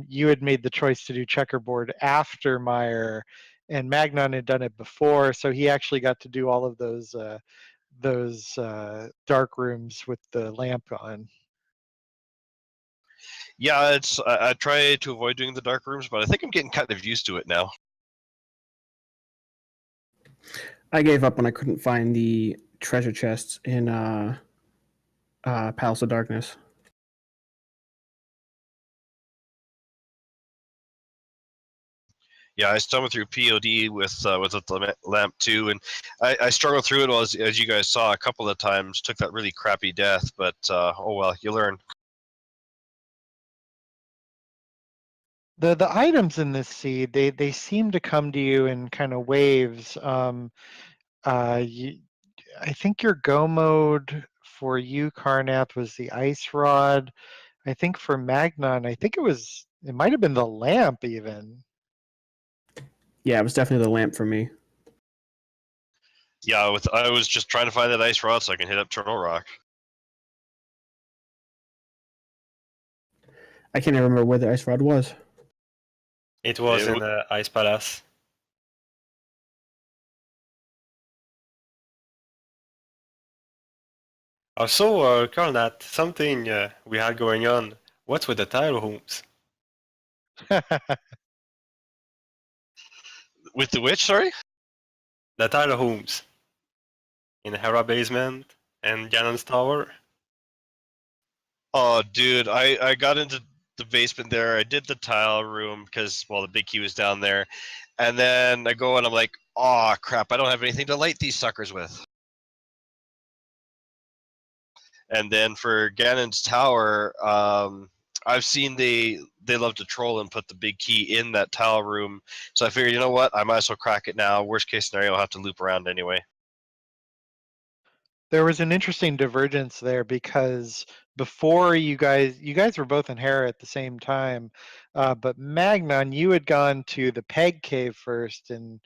you had made the choice to do checkerboard after Meyer, and Magnon had done it before, so he actually got to do all of those dark rooms with the lamp on. Yeah, I try to avoid doing the dark rooms, but I think I'm getting kind of used to it now. I gave up when I couldn't find the treasure chests in Palace of Darkness. Yeah, I stumbled through POD with the lamp too, and I struggled through it as you guys saw a couple of times. Took that really crappy death, but oh well, you learn. The items in this seed, they seem to come to you in kind of waves. I think your go mode for you, Carnath, was the ice rod. I think for Magnon, I think it might have been the lamp even. Yeah, it was definitely the lamp for me. Yeah, I was just trying to find that ice rod so I can hit up Turtle Rock. I can't even remember where the ice rod was. It was It in Ice Palace. Also, Carnath, something we had going on. What's with the tile rooms? With the witch, sorry? The tile rooms in Hera basement and Ganon's tower. Oh, dude, I got into the basement there. I did the tile room because, well, the big key was down there. And then I go and I'm like, oh, crap, I don't have anything to light these suckers with. And then for Ganon's tower, I've seen they love to troll and put the big key in that tile room. So I figured, you know what, I might as well crack it now. Worst case scenario, I'll have to loop around anyway. There was an interesting divergence there because before you guys were both in Hera at the same time, but Magnon, you had gone to the Peg Cave first and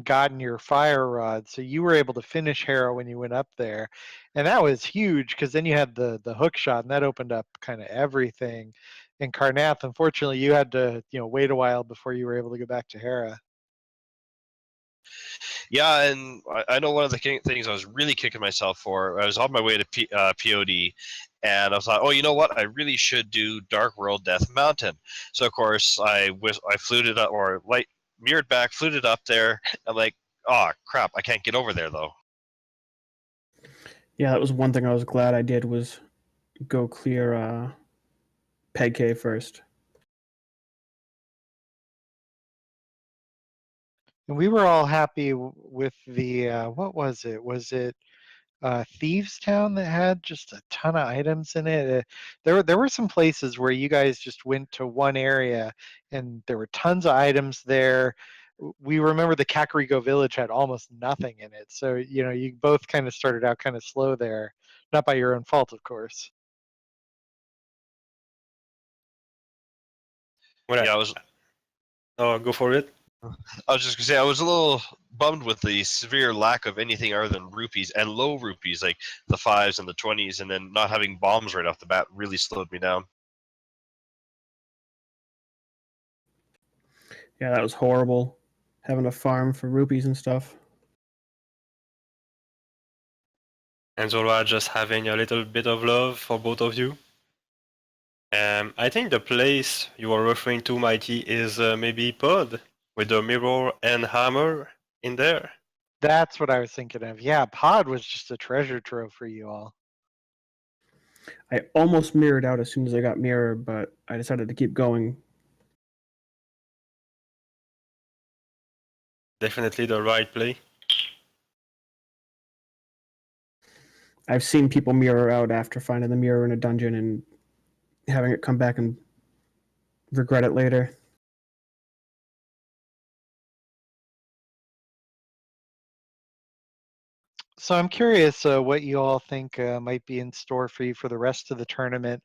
gotten your fire rod, so you were able to finish Hera when you went up there, and that was huge because then you had the hook shot, and that opened up kind of everything. In Carnath, unfortunately, you had to wait a while before you were able to go back to Hera. Yeah, and I know one of the things I was really kicking myself for. I was on my way to POD, and I was like, oh, you know what? I really should do Dark World Death Mountain. So of course I fluted up or mirrored back, fluted up there. I'm like, oh crap, I can't get over there though. Yeah, that was one thing I was glad I did was go clear Peg Cave first. And we were all happy with the what was it? Was it Thieves Town that had just a ton of items in it? There were some places where you guys just went to one area and there were tons of items there. We remember the Kakariko village had almost nothing in it, so you both kind of started out kind of slow there, not by your own fault, of course. Well, Yeah, I was. Oh, go for it. I was just gonna say I was a little bummed with the severe lack of anything other than rupees and low rupees, like the 5s and the 20s, and then not having bombs right off the bat really slowed me down. Yeah, that was horrible. Having to farm for rupees and stuff. And Zola just having a little bit of love for both of you. I think the place you are referring to, Mikey, is maybe Pod with the mirror and hammer in there. That's what I was thinking of. Yeah, Pod was just a treasure trove for you all. I almost mirrored out as soon as I got mirror, but I decided to keep going. Definitely the right play. I've seen people mirror out after finding the mirror in a dungeon and having it come back and regret it later. So I'm curious what you all think might be in store for you for the rest of the tournament.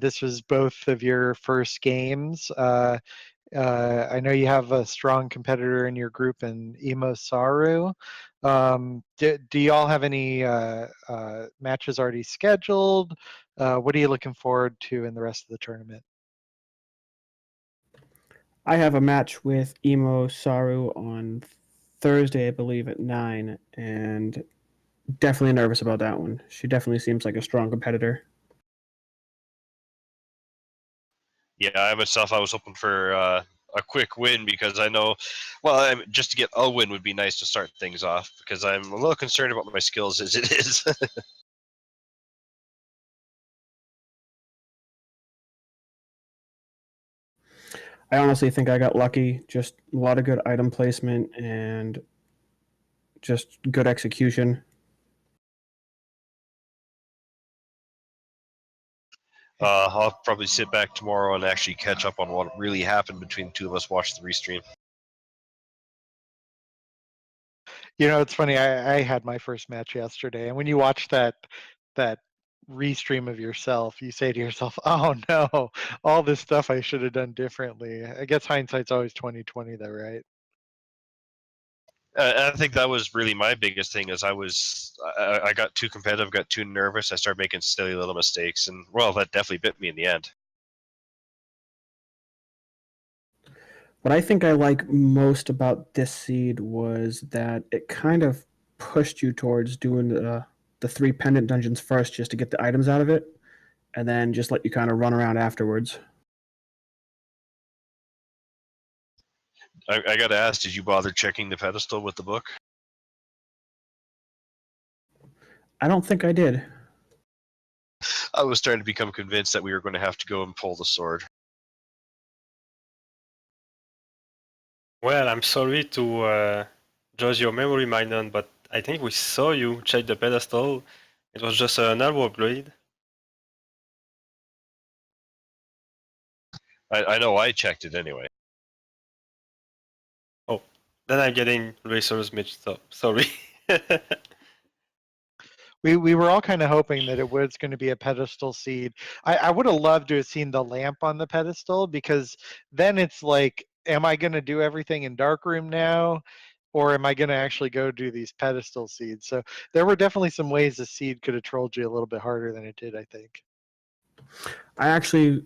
This was both of your first games. I know you have a strong competitor in your group in Emo Saru. Do y'all have any matches already scheduled? What are you looking forward to in the rest of the tournament? I have a match with Emo Saru on Thursday, I believe, at 9, and definitely nervous about that one. She definitely seems like a strong competitor. Yeah, I myself, I was hoping for a quick win because I know, well, just to get a win would be nice to start things off because I'm a little concerned about my skills as it is. I honestly think I got lucky. Just a lot of good item placement and just good execution. I'll probably sit back tomorrow and actually catch up on what really happened between the two of us. Watch the restream. It's funny. I had my first match yesterday, and when you watch that restream of yourself, you say to yourself, "Oh no, all this stuff I should have done differently." I guess hindsight's always 20/20, though, right? I think that was really my biggest thing. Is I got too competitive, got too nervous. I started making silly little mistakes, and well, that definitely bit me in the end. What I think I like most about this seed was that it kind of pushed you towards doing the 3 pendant dungeons first just to get the items out of it, and then just let you kind of run around afterwards. I got to ask, did you bother checking the pedestal with the book? I don't think I did. I was starting to become convinced that we were going to have to go and pull the sword. Well, I'm sorry to judge your memory, Magnon, but I think we saw you check the pedestal. It was just an arrow upgrade. I know I checked it anyway. Oh, then I'm getting racers mixed up. Sorry. we were all kind of hoping that it was going to be a pedestal seed. I would have loved to have seen the lamp on the pedestal, because then it's like, am I going to do everything in darkroom now, or am I going to actually go do these pedestal seeds? So there were definitely some ways the seed could have trolled you a little bit harder than it did, I think. I actually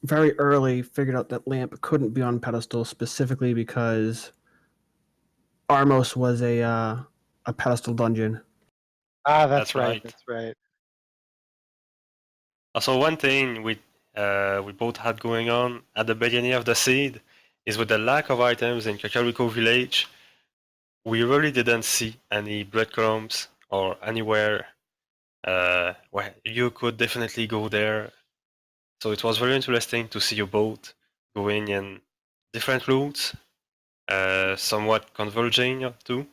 very early figured out that lamp couldn't be on pedestal specifically because Armos was a pedestal dungeon. Ah, That's right. That's right. Also, one thing we both had going on at the beginning of the seed is with the lack of items in Kakariko Village, we really didn't see any breadcrumbs or anywhere where you could definitely go there. So it was very interesting to see you both going in different routes, somewhat converging too.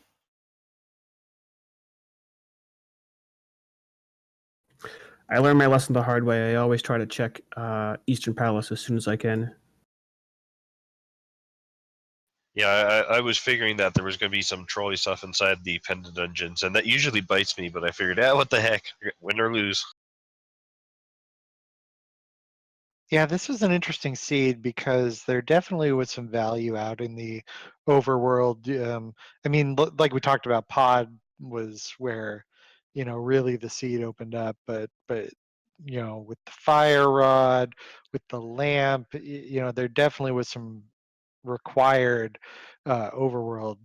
I learned my lesson the hard way. I always try to check Eastern Palace as soon as I can. Yeah, I was figuring that there was going to be some trolley stuff inside the pendant dungeons, and that usually bites me. But I figured, what the heck, win or lose. Yeah, this was an interesting seed because there definitely was some value out in the overworld. I mean, like we talked about, Pod was where, really the seed opened up. But with the fire rod, with the lamp, there definitely was some required overworld.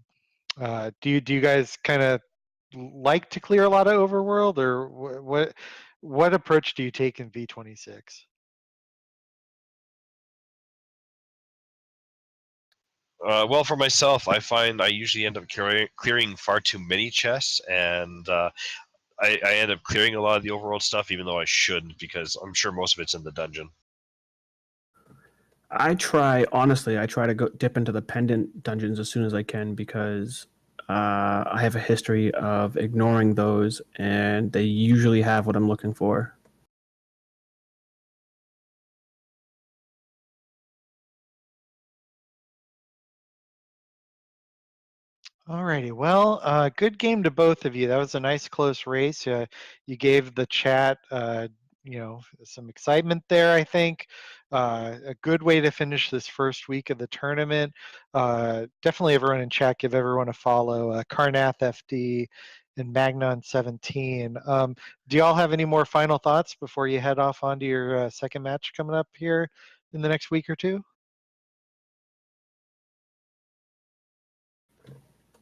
Do you guys kind of like to clear a lot of overworld, or what approach do you take in V26? Well, for myself, I find I usually end up clearing far too many chests, and I end up clearing a lot of the overworld stuff, even though I shouldn't, because I'm sure most of it's in the dungeon. I try to go dip into the pendant dungeons as soon as I can because I have a history of ignoring those, and they usually have what I'm looking for. Alrighty, well, good game to both of you. That was a nice close race. You gave the chat, some excitement there, I think. A good way to finish this first week of the tournament. Definitely everyone in chat, give everyone a follow. Carnathfd and Magnon17. Do y'all have any more final thoughts before you head off onto your second match coming up here in the next week or two?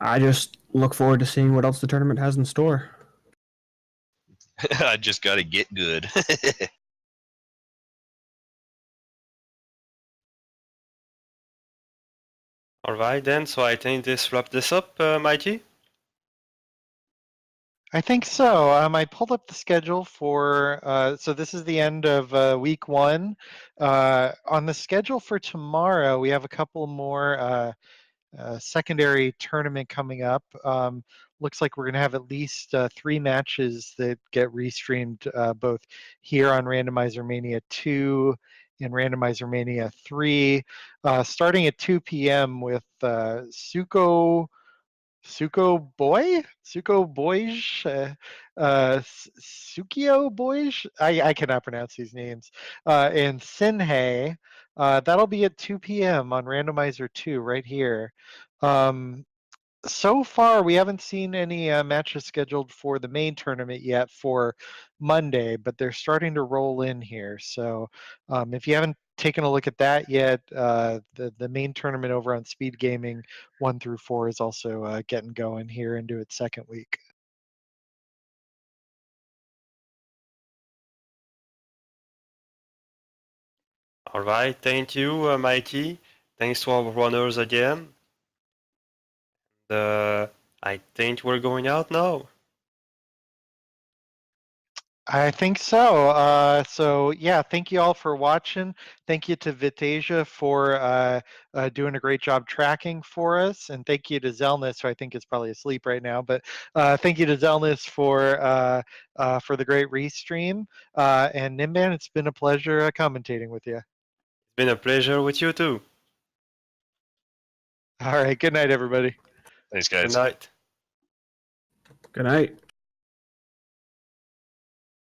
I just look forward to seeing what else the tournament has in store. I just got to get good. All right then, so I think this wraps this up, Mikey. I think so. I pulled up the schedule for, so this is the end of week one. On the schedule for tomorrow, we have a couple more secondary tournament coming up. Looks like we're going to have at least 3 matches that get restreamed both here on Randomizer Mania 2 and Randomizer Mania 3, starting at 2 p.m. with Sukio Boij, Sukio Boij. I cannot pronounce these names. And Sinhei. That'll be at 2 p.m. on Randomizer 2 right here. So far, we haven't seen any matches scheduled for the main tournament yet for Monday, but they're starting to roll in here. So if you haven't taken a look at that yet, the main tournament over on Speed Gaming 1 through 4 is also getting going here into its second week. All right, thank you, Mikey. Thanks to our runners again. I think we're going out now. I think so. So yeah, thank you all for watching. Thank you to Vitasia for doing a great job tracking for us, and thank you to Zelnus, who I think is probably asleep right now. But thank you to Zelnus for the great restream. And Nimban, it's been a pleasure commentating with you. It's been a pleasure with you too. All right, good night, everybody. Thanks, Good guys. night. Good night.